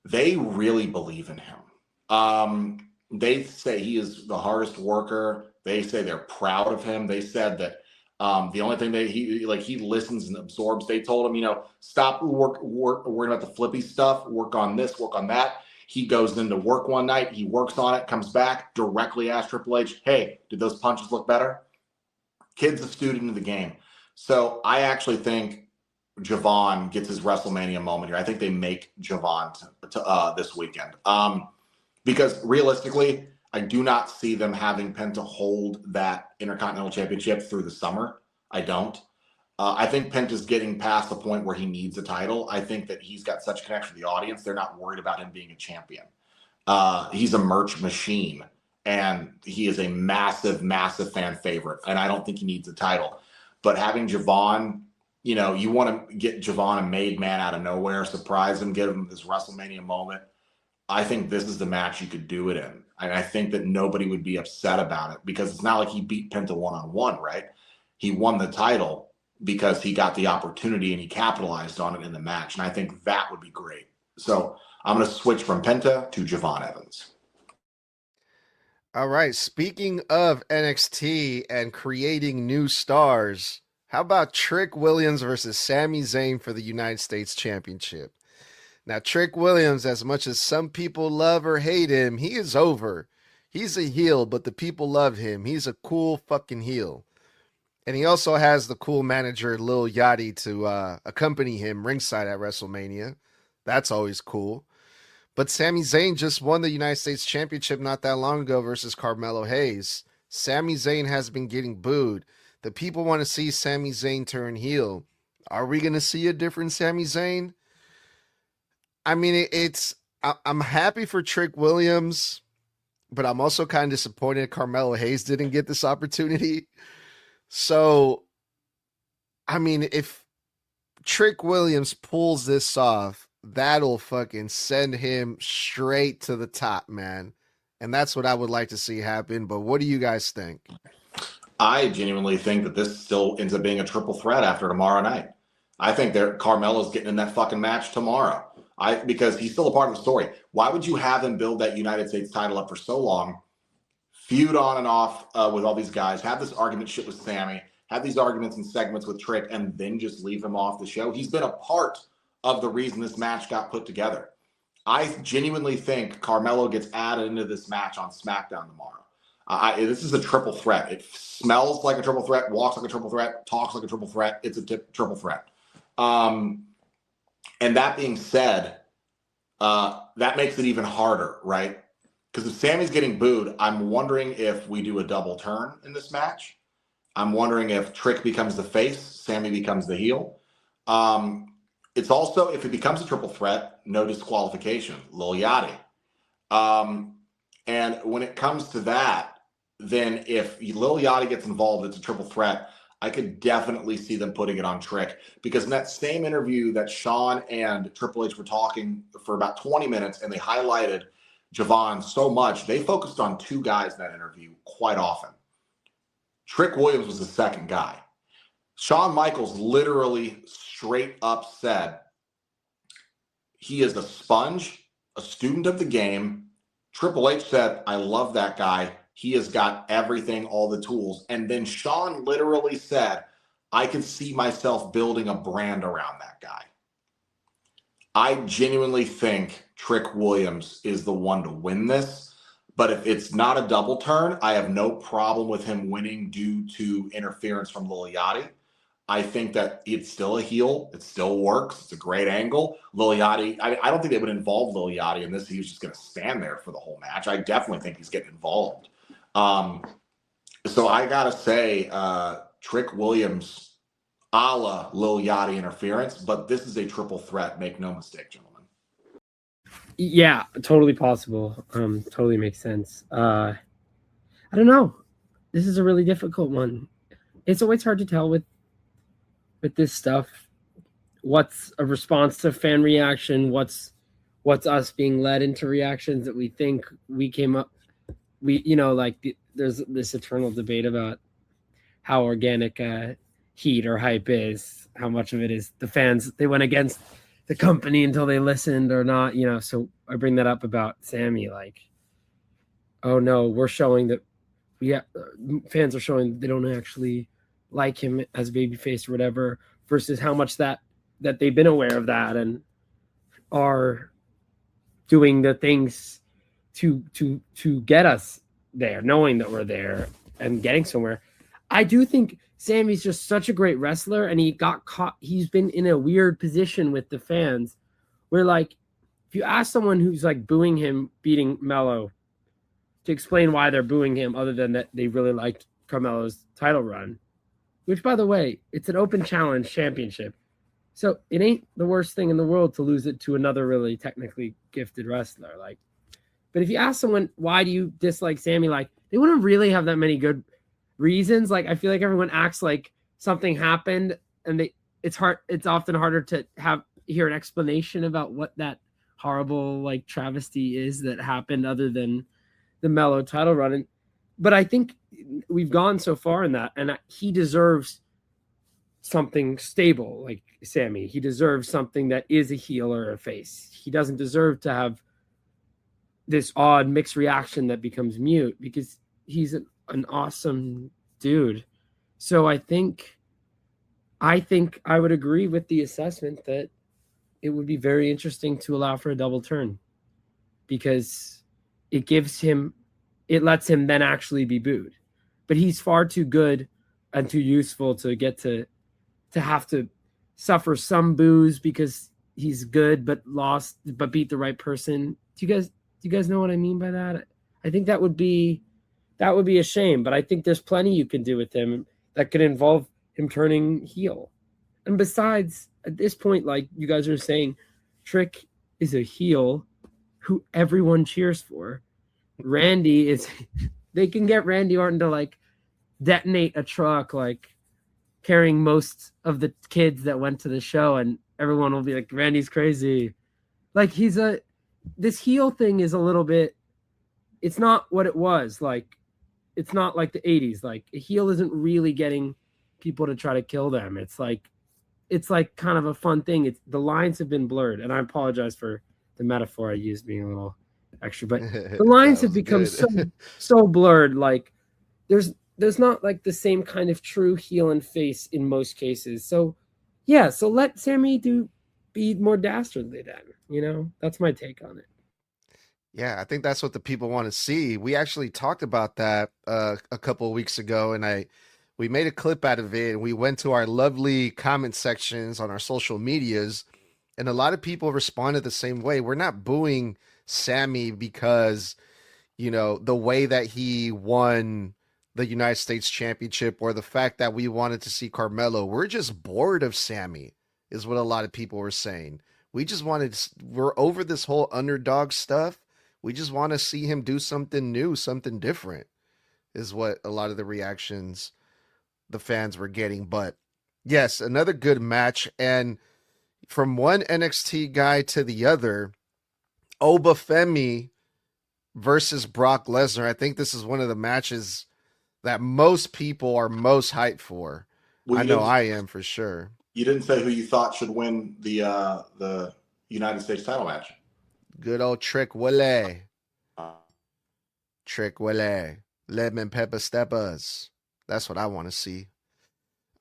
They really believe in him. They say he is the hardest worker. They say they're proud of him. They said that the only thing he listens and absorbs. They told him, stop worrying about the flippy stuff. Work on this, work on that. He goes into work one night. He works on it, comes back, directly asks Triple H, hey, did those punches look better? Kid's a student of the game. So I actually think Javon gets his WrestleMania moment here. I think they make Javon to this weekend. Because realistically, I do not see them having Penta hold that Intercontinental Championship through the summer. I don't. I think Penta's getting past the point where he needs a title. I think that he's got such a connection with the audience. They're not worried about him being a champion. He's a merch machine, and he is a massive, massive fan favorite. And I don't think he needs a title. But having Javon, you know, you want to get Javon a made man out of nowhere, surprise him, give him this WrestleMania moment. I think this is the match you could do it in. And I think that nobody would be upset about it because it's not like he beat Penta one-on-one, right? He won the title because he got the opportunity and he capitalized on it in the match. And I think that would be great. So I'm going to switch from Penta to Javon Evans. All right. Speaking of NXT and creating new stars, how about Trick Williams versus Sami Zayn for the United States Championship? Now, Trick Williams, as much as some people love or hate him, he is over. He's a heel, but the people love him. He's a cool fucking heel. And he also has the cool manager, Lil Yachty, to accompany him ringside at WrestleMania. That's always cool. But Sami Zayn just won the United States Championship not that long ago versus Carmelo Hayes. Sami Zayn has been getting booed. The people want to see Sami Zayn turn heel. Are we going to see a different Sami Zayn? I mean, I'm happy for Trick Williams, but I'm also kind of disappointed Carmelo Hayes didn't get this opportunity. So, I mean, if Trick Williams pulls this off, that'll fucking send him straight to the top, man. And that's what I would like to see happen. But what do you guys think? I genuinely think that this still ends up being a triple threat after tomorrow night. I think that Carmelo's getting in that fucking match tomorrow. Because he's still a part of the story. Why would you have him build that United States title up for so long, feud on and off with all these guys, have this argument shit with Sammy, have these arguments and segments with Trick, and then just leave him off the show? He's been a part of the reason this match got put together. I genuinely think Carmelo gets added into this match on SmackDown tomorrow. This is a triple threat. It smells like a triple threat, walks like a triple threat, talks like a triple threat. It's a triple threat. And that being said, that makes it even harder, right? Because if Sammy's getting booed, I'm wondering if we do a double turn in this match. I'm wondering if Trick becomes the face, Sammy becomes the heel. It's also, if it becomes a triple threat, no disqualification, Lil Yachty. And when it comes to that, then if Lil Yachty gets involved, it's a triple threat. I could definitely see them putting it on Trick, because in that same interview that Shawn and Triple H were talking for about 20 minutes and they highlighted Javon so much, they focused on two guys in that interview quite often. Trick Williams was the second guy. Shawn Michaels literally straight up said he is a sponge, a student of the game. Triple H said, I love that guy. He has got everything, all the tools. And then Shawn literally said, I could see myself building a brand around that guy. I genuinely think Trick Williams is the one to win this. But if it's not a double turn, I have no problem with him winning due to interference from Lil Yachty. I think that it's still a heel. It still works. It's a great angle. Lil Yachty, I don't think they would involve Lil Yachty in this. He was just going to stand there for the whole match. I definitely think he's getting involved. So I gotta say, Trick Williams, a la Lil Yachty interference, but this is a triple threat. Make no mistake, gentlemen. Yeah, totally possible. Totally makes sense. I don't know. This is a really difficult one. It's always hard to tell with this stuff. What's a response to fan reaction? What's us being led into reactions that we think we came up. There's this eternal debate about how organic heat or hype is, how much of it is the fans, they went against the company until they listened or not, so I bring that up about Sammy, like, oh no, we're showing that fans are showing they don't actually like him as babyface or whatever, versus how much that they've been aware of that and are doing the things to get us there, knowing that we're there and getting somewhere. I do think Sammy's just such a great wrestler, and he got caught. He's been in a weird position with the fans where, like, if you ask someone who's like booing him beating Melo to explain why they're booing him, other than that they really liked Carmelo's title run, which, by the way, it's an open challenge championship. So it ain't the worst thing in the world to lose it to another really technically gifted wrestler. Like, but if you ask someone, why do you dislike Sami? Like, they wouldn't really have that many good reasons. Like, I feel like everyone acts like something happened, and it's often harder to hear an explanation about what that horrible like travesty is that happened other than the Mellow title run. But I think we've gone so far in that, and he deserves something stable like Sami. He deserves something that is a heel or a face. He doesn't deserve to have this odd mixed reaction that becomes mute, because he's an awesome dude. So I think I would agree with the assessment that it would be very interesting to allow for a double turn, because it lets him then actually be booed. But he's far too good and too useful to get to have to suffer some boos because he's good but beat the right person. Do you guys know what I mean by that? I think that would be a shame, but I think there's plenty you can do with him that could involve him turning heel. And besides, at this point, like you guys are saying, Trick is a heel who everyone cheers for. Randy is they can get Randy Orton to like detonate a truck like carrying most of the kids that went to the show, and everyone will be like, Randy's crazy. Like this heel thing is a little bit, it's not what it was. Like, it's not like the 80s. Like, a heel isn't really getting people to try to kill them. It's like kind of a fun thing. The lines have been blurred, and I apologize for the metaphor I used being a little extra, but the lines have become so blurred. Like, there's not like the same kind of true heel and face in most cases. So yeah, so let Sami be more dastardly then, you know? That's my take on it. Yeah, I think that's what the people want to see. We actually talked about that a couple of weeks ago, and we made a clip out of it, and we went to our lovely comment sections on our social medias, and a lot of people responded the same way. We're not booing Sami because, the way that he won the United States Championship or the fact that we wanted to see Carmelo. We're just bored of Sami, is what a lot of people were saying. We're over this whole underdog stuff. We just want to see him do something new, something different, is what a lot of the reactions the fans were getting. But yes, another good match. And from one NXT guy to the other, Oba Femi versus Brock Lesnar. I think this is one of the matches that most people are most hyped for. Well, I know I am for sure. You didn't say who you thought should win the United States title match. Good old Trick Willie. Trick Willie. Lemon pepper steppers. That's what I want to see.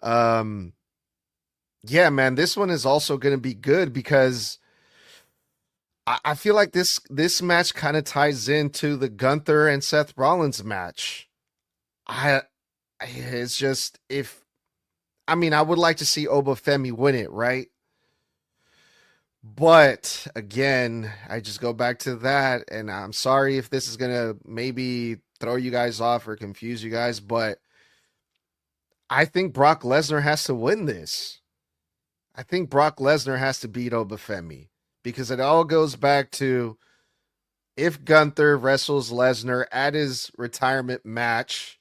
Yeah, man, this one is also going to be good because I feel like this match kind of ties into the Gunther and Seth Rollins match. I would like to see Oba Femi win it, right? But again, I just go back to that, and I'm sorry if this is gonna maybe throw you guys off or confuse you guys, but I think Brock Lesnar has to win this. I think Brock Lesnar has to beat Oba Femi, because it all goes back to if Gunther wrestles Lesnar at his retirement match,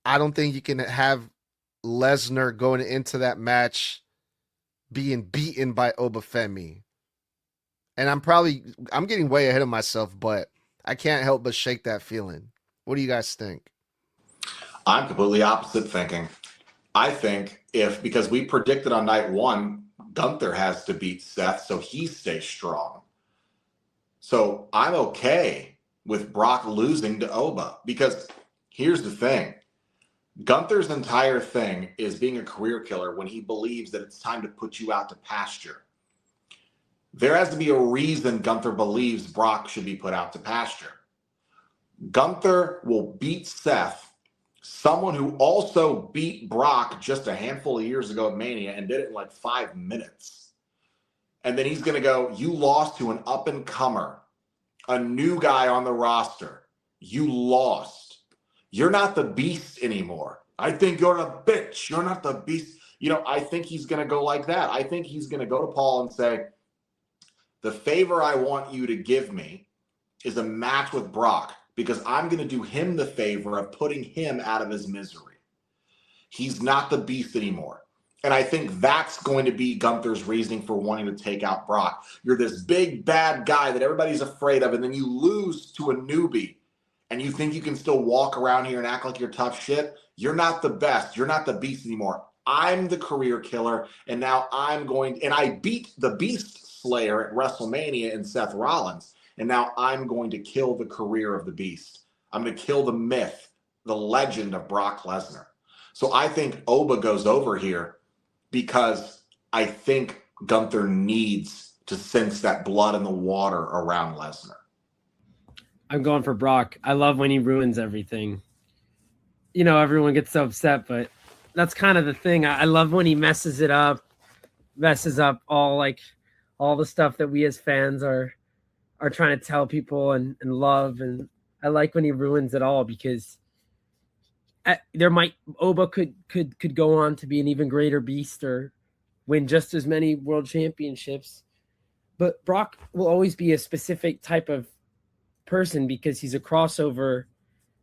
I don't think you can have Lesnar going into that match being beaten by Oba Femi. And I'm getting way ahead of myself, but I can't help but shake that feeling. What do you guys think? I'm completely opposite thinking. I think because we predicted on night one, Gunther has to beat Seth so he stays strong. So I'm okay with Brock losing to Oba, because here's the thing. Gunther's entire thing is being a career killer when he believes that it's time to put you out to pasture. There has to be a reason Gunther believes Brock should be put out to pasture. Gunther will beat Seth, someone who also beat Brock just a handful of years ago at Mania and did it in like 5 minutes. And then he's going to go, you lost to an up-and-comer, a new guy on the roster. You lost. You're not the beast anymore. I think you're a bitch. You're not the beast. I think he's going to go like that. I think he's going to go to Paul and say, the favor I want you to give me is a match with Brock, because I'm going to do him the favor of putting him out of his misery. He's not the beast anymore. And I think that's going to be Gunther's reasoning for wanting to take out Brock. You're this big, bad guy that everybody's afraid of, and then you lose to a newbie, and you think you can still walk around here and act like you're tough shit. You're not the best. You're not the beast anymore. I'm the career killer, and now I beat the Beast Slayer at WrestleMania in Seth Rollins, and now I'm going to kill the career of the Beast. I'm going to kill the myth, the legend of Brock Lesnar. So I think Oba goes over here because I think Gunther needs to sense that blood in the water around Lesnar. I'm going for Brock. I love when he ruins everything. Everyone gets so upset, but that's kind of the thing. I love when he messes up all the stuff that we as fans are trying to tell people and love. And I like when he ruins it all, because Oba could go on to be an even greater beast or win just as many world championships. But Brock will always be a specific type of person because he's a crossover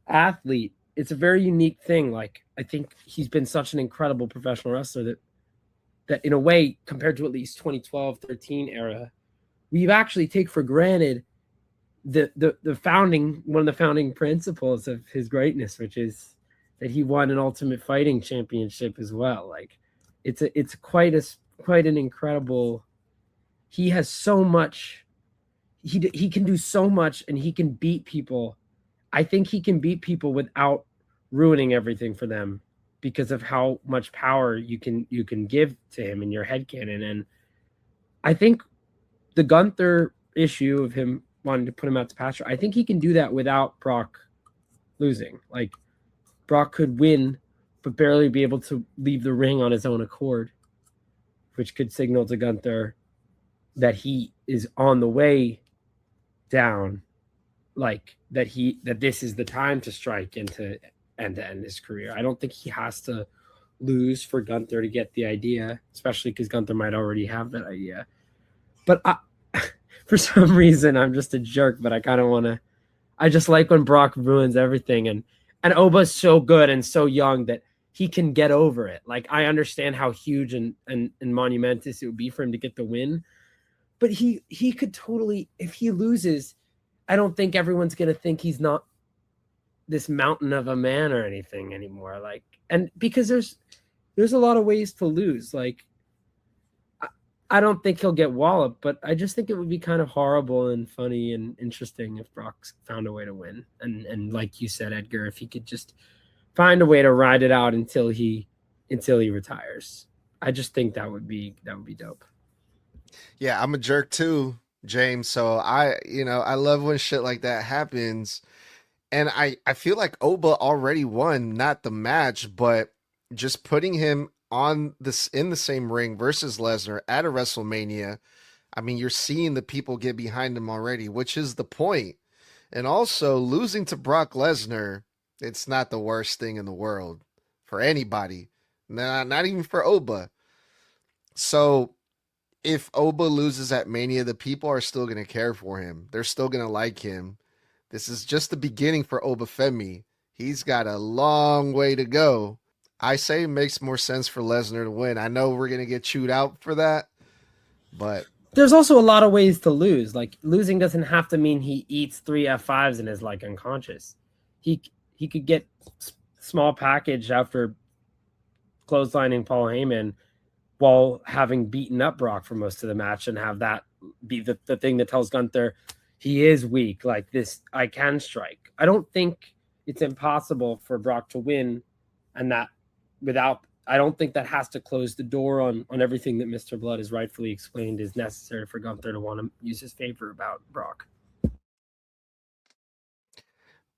athlete. It's a very unique thing. Like, I think he's been such an incredible professional wrestler that in a way, compared to at least 2012, 13 era, we actually take for granted one of the founding principles of his greatness, which is that he won an Ultimate Fighting Championship as well. Like, it's quite an incredible. He has so much. He can do so much, and he can beat people. I think he can beat people without ruining everything for them because of how much power you can give to him in your headcanon. And I think the Gunther issue of him wanting to put him out to pasture, I think he can do that without Brock losing. Like, Brock could win, but barely be able to leave the ring on his own accord, which could signal to Gunther that he is on the way down, like that this is the time to strike and to end his career. I don't think he has to lose for Gunther to get the idea, especially because Gunther might already have that idea. But for some reason, I'm just a jerk, but I just like when Brock ruins everything. And Oba's so good and so young that he can get over it. Like, I understand how huge and monumentous it would be for him to get the win, but he could totally, if he loses, I don't think everyone's going to think he's not this mountain of a man or anything anymore. Like, and because there's a lot of ways to lose. Like, I don't think he'll get walloped, but I just think it would be kind of horrible and funny and interesting if Brock found a way to win. And like you said, Edgar, if he could just find a way to ride it out until he retires. I just think that would be dope. Yeah, I'm a jerk too, James. So I love when shit like that happens. And I feel like Oba already won, not the match, but just putting him in the same ring versus Lesnar at a WrestleMania. I mean, you're seeing the people get behind him already, which is the point. And also, losing to Brock Lesnar, it's not the worst thing in the world for anybody. Not even for Oba. So if Oba loses at Mania, the people are still going to care for him. They're still going to like him. This is just the beginning for Oba Femi. He's got a long way to go. I say it makes more sense for Lesnar to win. I know we're going to get chewed out for that, but there's also a lot of ways to lose. Like, losing doesn't have to mean he eats 3 F5s and is like unconscious. He could get small package after clotheslining Paul Heyman while having beaten up Brock for most of the match and have that be the thing that tells Gunther he is weak. Like, this, I can strike. I don't think it's impossible for Brock to win, and that I don't think that has to close the door on everything that Mr. Blood has rightfully explained is necessary for Gunther to want to use his favor about Brock.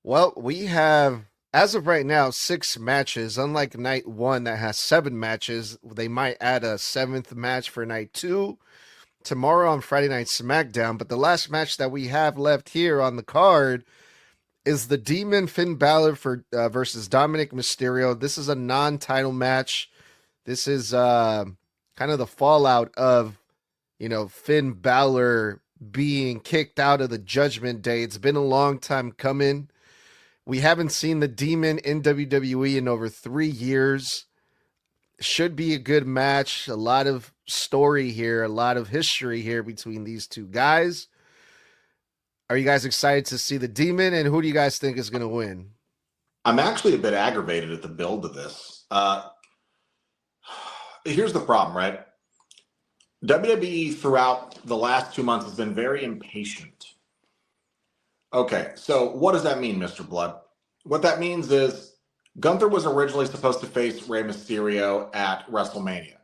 Well, we have, as of right now, 6 matches. Unlike night 1 that has 7 matches, they might add a 7th match for night 2 tomorrow on Friday Night SmackDown. But the last match that we have left here on the card is the Demon Finn Bálor for versus Dominik Mysterio. This is a non-title match. This is kind of the fallout of, Finn Bálor being kicked out of the Judgment Day. It's been a long time coming. We haven't seen the Demon in WWE in over 3 years. Should be a good match. A lot of story here, a lot of history here between these two guys. Are you guys excited to see the Demon, and who do you guys think is going to win? I'm actually a bit aggravated at the build of this. Here's the problem, right? WWE throughout the last 2 months has been very impatient. Okay, so what does that mean, Mr. Blood? What that means is Gunther was originally supposed to face Rey Mysterio at WrestleMania,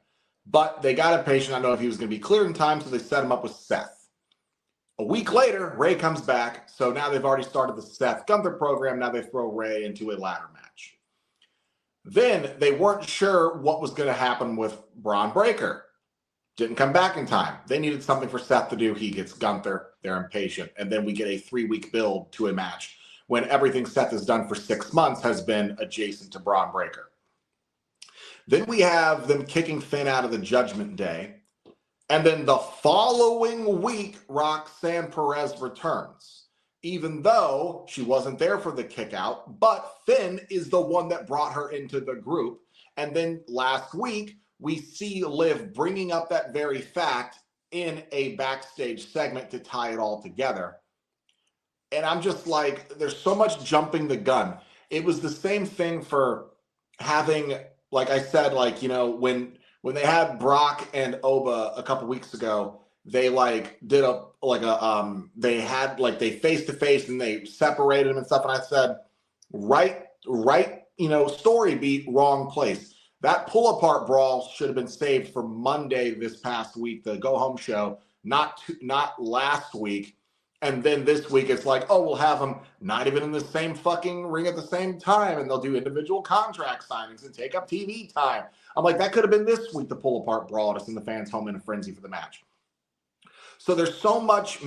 but they got impatient. I don't know if he was going to be cleared in time, so they set him up with Seth. A week later, Rey comes back, so now they've already started the Seth Gunther program. Now they throw Rey into a ladder match. Then they weren't sure what was going to happen with Braun Breaker. Didn't come back in time. They needed something for Seth to do. He gets Gunther. They're impatient. And then we get a 3-week build to a match when everything Seth has done for 6 months has been adjacent to Braun Breaker. Then we have them kicking Finn out of the Judgment Day. And then the following week, Roxanne Perez returns, even though she wasn't there for the kick out, but Finn is the one that brought her into the group. And then last week, we see Liv bringing up that very fact in a backstage segment to tie it all together. And I'm just like, there's so much jumping the gun. It was the same thing for having, like I said, when they had Brock and Oba a couple weeks ago, they they face to face and they separated them and stuff. And I said, right, story beat, wrong place. That pull apart brawl should have been saved for Monday this past week, the go home show, not last week. And then this week it's like, oh, we'll have them not even in the same fucking ring at the same time, and they'll do individual contract signings and take up TV time. I'm like, that could have been this week, the pull apart brawl, to send the fans home in a frenzy for the match. So there's so much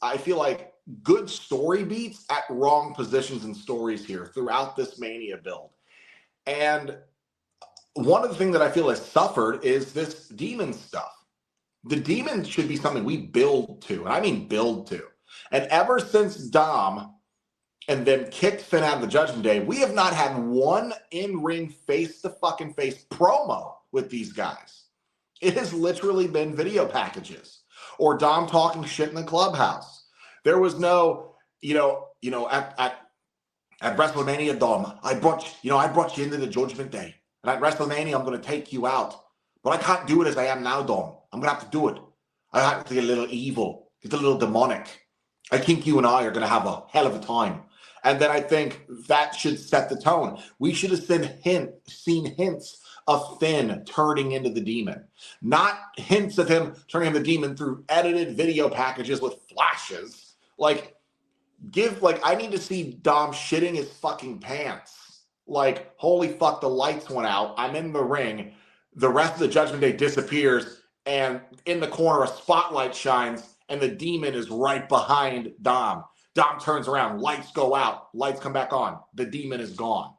I feel like good story beats at wrong positions and stories here throughout this Mania build. And one of the things that I feel has suffered is this Demon stuff. The Demon should be something we build to, and I mean build to. And ever since Dom and then kicked Finn out of the Judgment Day, we have not had one in-ring face-to-fucking-face promo with these guys. It has literally been video packages or Dom talking shit in the clubhouse. There was no, at WrestleMania, Dom, I brought you into the Judgment Day. And at WrestleMania, I'm going to take you out. But I can't do it as I am now, Dom. I'm going to have to do it. I have to get a little evil, get a little demonic. I think you and I are going to have a hell of a time. And then I think that should set the tone. We should have seen hints of Finn turning into the Demon. Not hints of him turning into the Demon through edited video packages with flashes. I need to see Dom shitting his fucking pants. Like, holy fuck, the lights went out. I'm in the ring. The rest of the Judgment Day disappears. And in the corner, a spotlight shines. And the Demon is right behind Dom. Dom turns around. Lights go out. Lights come back on. The Demon is gone.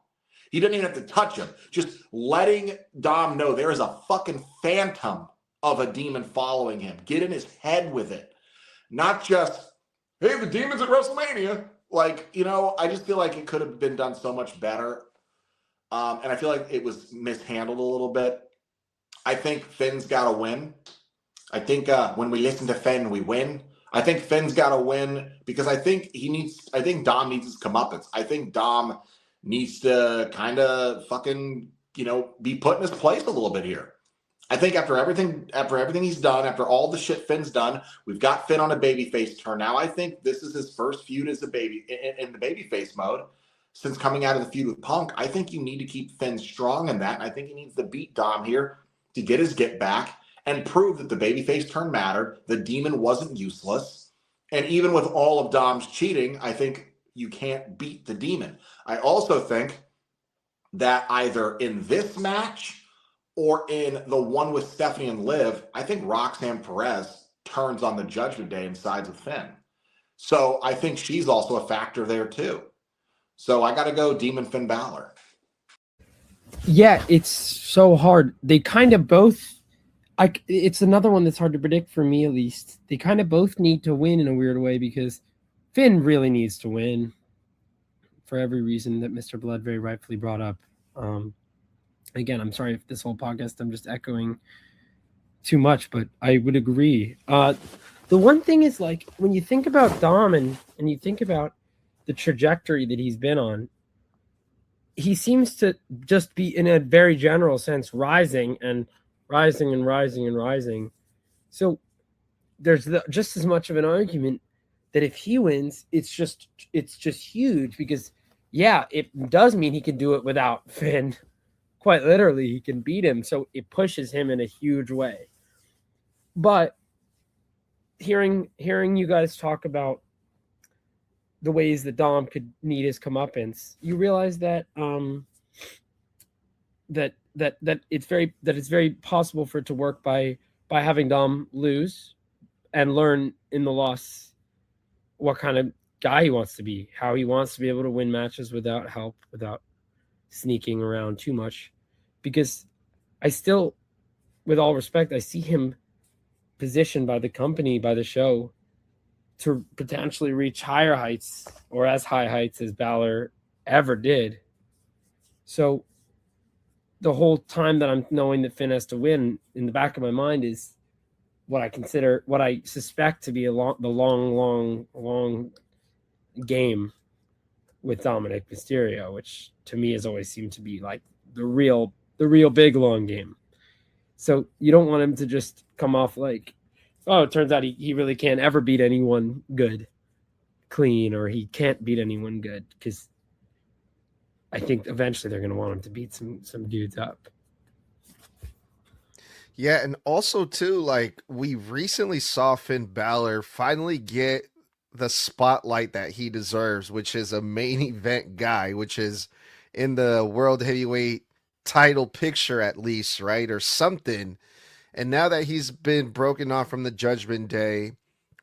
He doesn't even have to touch him. Just letting Dom know there is a fucking phantom of a Demon following him. Get in his head with it. Not just, hey, the Demon's at WrestleMania. I just feel like it could have been done so much better. And I feel like it was mishandled a little bit. I think Finn's got to win. I think when we listen to Finn, we win. I think Finn's got to win because I think Dom needs his comeuppance. I think Dom needs to kind of fucking, be put in his place a little bit here. I think after everything he's done, after all the shit Finn's done, we've got Finn on a babyface turn. Now I think this is his first feud as a baby in the babyface mode since coming out of the feud with Punk. I think you need to keep Finn strong in that. And I think he needs to beat Dom here to get his get back and prove that the babyface turn mattered. The Demon wasn't useless. And even with all of Dom's cheating, I think you can't beat the Demon. I also think that either in this match or in the one with Stephanie and Liv, I think Roxanne Perez turns on the Judgment Day and sides with Finn. So I think she's also a factor there too. So I got to go Demon Finn Balor. Yeah, it's so hard. They kind of both. It's another one that's hard to predict for me, at least. They kind of both need to win in a weird way because Finn really needs to win for every reason that Mr. Blood very rightfully brought up. Again, I'm sorry if this whole podcast I'm just echoing too much, but I would agree. The one thing is, like, when you think about Dom and you think about the trajectory that he's been on, he seems to just be, in a very general sense, rising and rising and rising and rising. So there's just as much of an argument that if he wins, it's just huge because, yeah, it does mean he can do it without Finn. Quite literally, he can beat him. So it pushes him in a huge way. But hearing you guys talk about the ways that Dom could need his comeuppance, you realize that that it's very possible for it to work by having Dom lose and learn in the loss what kind of guy he wants to be, how he wants to be able to win matches without help, without sneaking around too much. Because I still, with all respect, I see him positioned by the company, by the show, to potentially reach higher heights or as high heights as Balor ever did. So the whole time that I'm knowing that Finn has to win, in the back of my mind is what I suspect to be the long game with Dominik Mysterio, which to me has always seemed to be like the real big long game. So you don't want him to just come off like, oh, it turns out he really can't ever beat anyone good, clean, or he can't beat anyone good, because I think eventually they're going to want him to beat some dudes up. Yeah, and also too, like, we recently saw Finn Balor finally get the spotlight that he deserves, which is a main event guy, which is in the World Heavyweight title picture at least, right? Or something. And now that he's been broken off from the Judgment Day,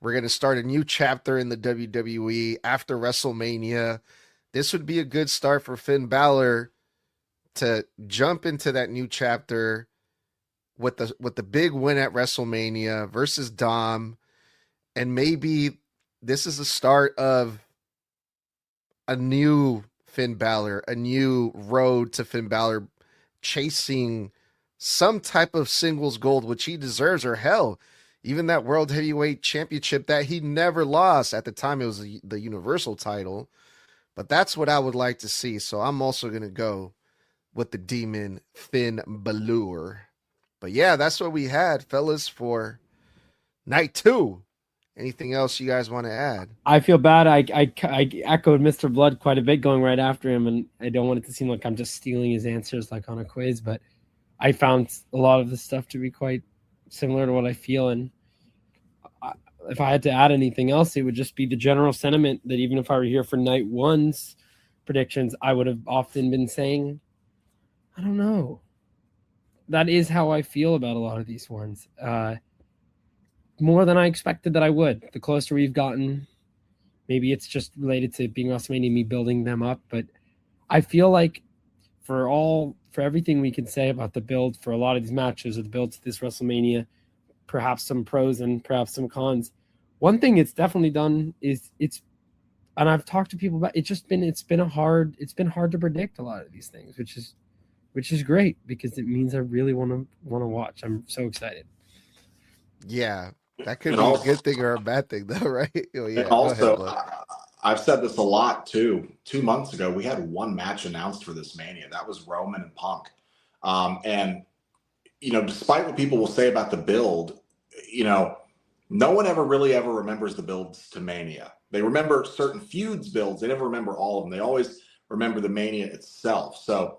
we're going to start a new chapter in the WWE after WrestleMania. This would be a good start for Finn Balor to jump into that new chapter with the big win at WrestleMania versus Dom. And maybe this is the start of a new Finn Balor, a new road to Finn Balor chasing some type of singles gold, which he deserves, or hell, even that World Heavyweight Championship that he never lost. At the time, it was the Universal title. But that's what I would like to see. So I'm also going to go with the Demon Finn Bálor. But yeah, that's what we had, fellas, for night 2. Anything else you guys want to add? I feel bad. I echoed Mr. Blood quite a bit going right after him, and I don't want it to seem like I'm just stealing his answers like on a quiz, but I found a lot of the stuff to be quite similar to what I feel. And if I had to add anything else, it would just be the general sentiment that even if I were here for night 1's predictions, I would have often been saying, I don't know. That is how I feel about a lot of these ones. More than I expected that I would. The closer we've gotten, maybe it's just related to being WrestleMania, me building them up, but I feel like for everything we can say about the build for a lot of these matches, or the build to this WrestleMania, perhaps some pros and perhaps some cons. One thing it's definitely done is and I've talked to people about it's been hard to predict a lot of these things, which is great because it means I really want to watch. I'm so excited. Yeah, that could be a good thing or a bad thing, though, right? Oh, yeah. And also, I've said this a lot too. 2 months ago, we had one match announced for this Mania. That was Roman and Punk. And despite what people will say about the build, no one ever remembers the builds to Mania. They remember certain feuds builds. They never remember all of them. They always remember the Mania itself. So,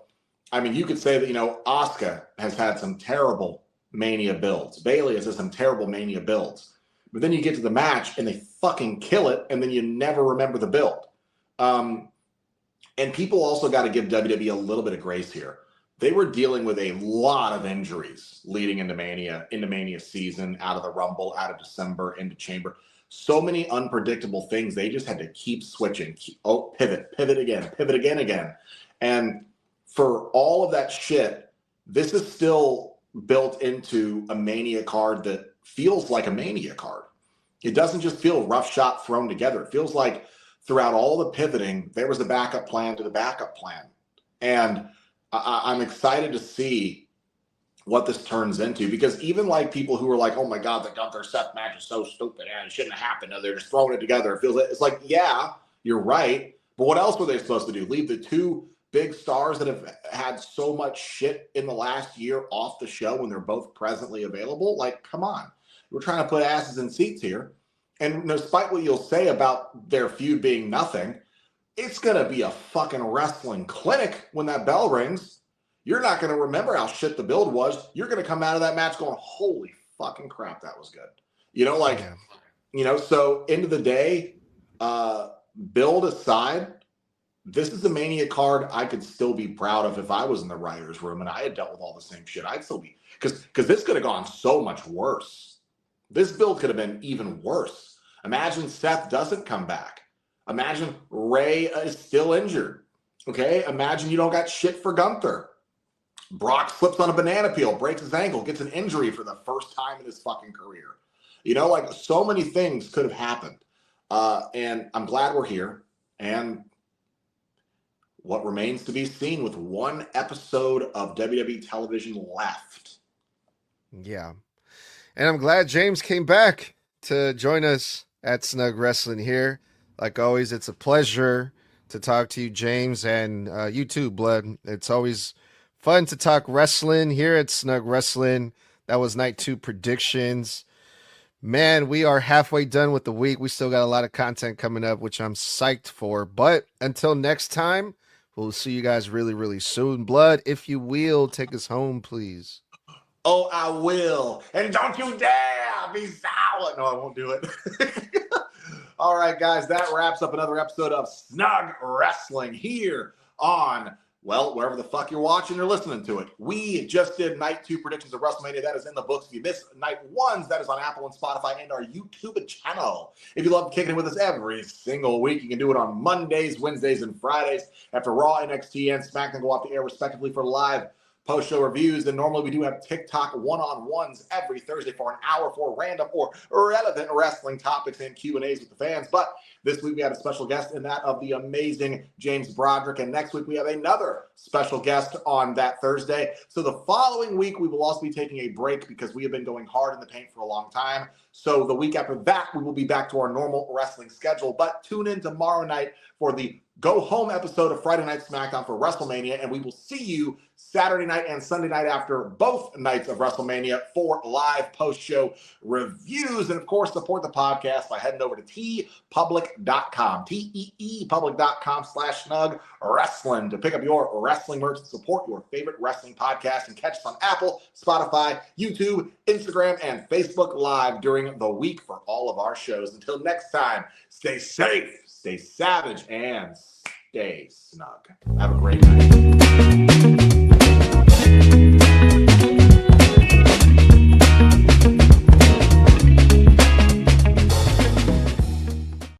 I mean, you could say that, Asuka has had some terrible Mania builds. Bayley has had some terrible Mania builds. But then you get to the match and they fucking kill it, and then you never remember the build. And people also got to give WWE a little bit of grace here. They were dealing with a lot of injuries leading into Mania season, out of the Rumble, out of December, into Chamber. so many unpredictable things. They just had to keep switching. Pivot again. And for all of that shit, this is still built into a Mania card that feels like a Mania card. It doesn't just feel rough shot thrown together. It feels like throughout all the pivoting, there was a backup plan to the backup plan. And I'm excited to see what this turns into, because even like people who are like, oh my God, the Gunther Seth match is so stupid and it shouldn't have happened. They're just throwing it together. It feels like, it's like, yeah, you're right. But what else were they supposed to do? Leave the two big stars that have had so much shit in the last year off the show when they're both presently available? Like, come on. We're trying to put asses in seats here. And despite what you'll say about their feud being nothing, it's going to be a fucking wrestling clinic when that bell rings. You're not going to remember how shit the build was. You're going to come out of that match going, holy fucking crap, that was good. So end of the day, build aside, this is a Mania card I could still be proud of if I was in the writer's room and I had dealt with all the same shit. I'd still be, because this could have gone so much worse. This build could have been even worse. Imagine Seth doesn't come back. Imagine Rey is still injured. Okay? Imagine you don't got shit for Gunther. Brock slips on a banana peel, breaks his ankle, gets an injury for the first time in his fucking career. Like so many things could have happened. And I'm glad we're here. And what remains to be seen with one episode of WWE television left. Yeah. And I'm glad James came back to join us at Snug Wrestling here. Like always, it's a pleasure to talk to you, James, and you too, Blood. It's always fun to talk wrestling here at Snug Wrestling. That was night 2 predictions. Man, we are halfway done with the week. We still got a lot of content coming up, which I'm psyched for. But until next time, we'll see you guys really, really soon. Blood, if you will, take us home, please. Oh, I will. And don't you dare be silent. No, I won't do it. All right, guys, that wraps up another episode of Snug Wrestling here on, well, wherever the fuck you're watching or listening to it. We just did night 2 predictions of WrestleMania. That is in the books. If you missed night 1s, that is on Apple and Spotify and our YouTube channel. If you love kicking it with us every single week, you can do it on Mondays, Wednesdays, and Fridays after Raw, NXT, and SmackDown go off the air respectively for live post-show reviews. And normally we do have TikTok one-on-ones every Thursday for an hour for random or relevant wrestling topics and Q&As with the fans. But this week we have a special guest in that of the amazing James Broderick. And next week we have another special guest on that Thursday. So the following week we will also be taking a break because we have been going hard in the paint for a long time. So the week after that, we will be back to our normal wrestling schedule. But tune in tomorrow night for the go home episode of Friday Night SmackDown for WrestleMania. And we will see you Saturday night and Sunday night after both nights of WrestleMania for live post-show reviews. And of course, support the podcast by heading over to teepublic.com, teepublic.com/snug wrestling to pick up your wrestling merch and support your favorite wrestling podcast, and catch us on Apple, Spotify, YouTube, Instagram, and Facebook Live during the week for all of our shows. Until next time, stay safe, stay savage, and stay snug. Have a great night.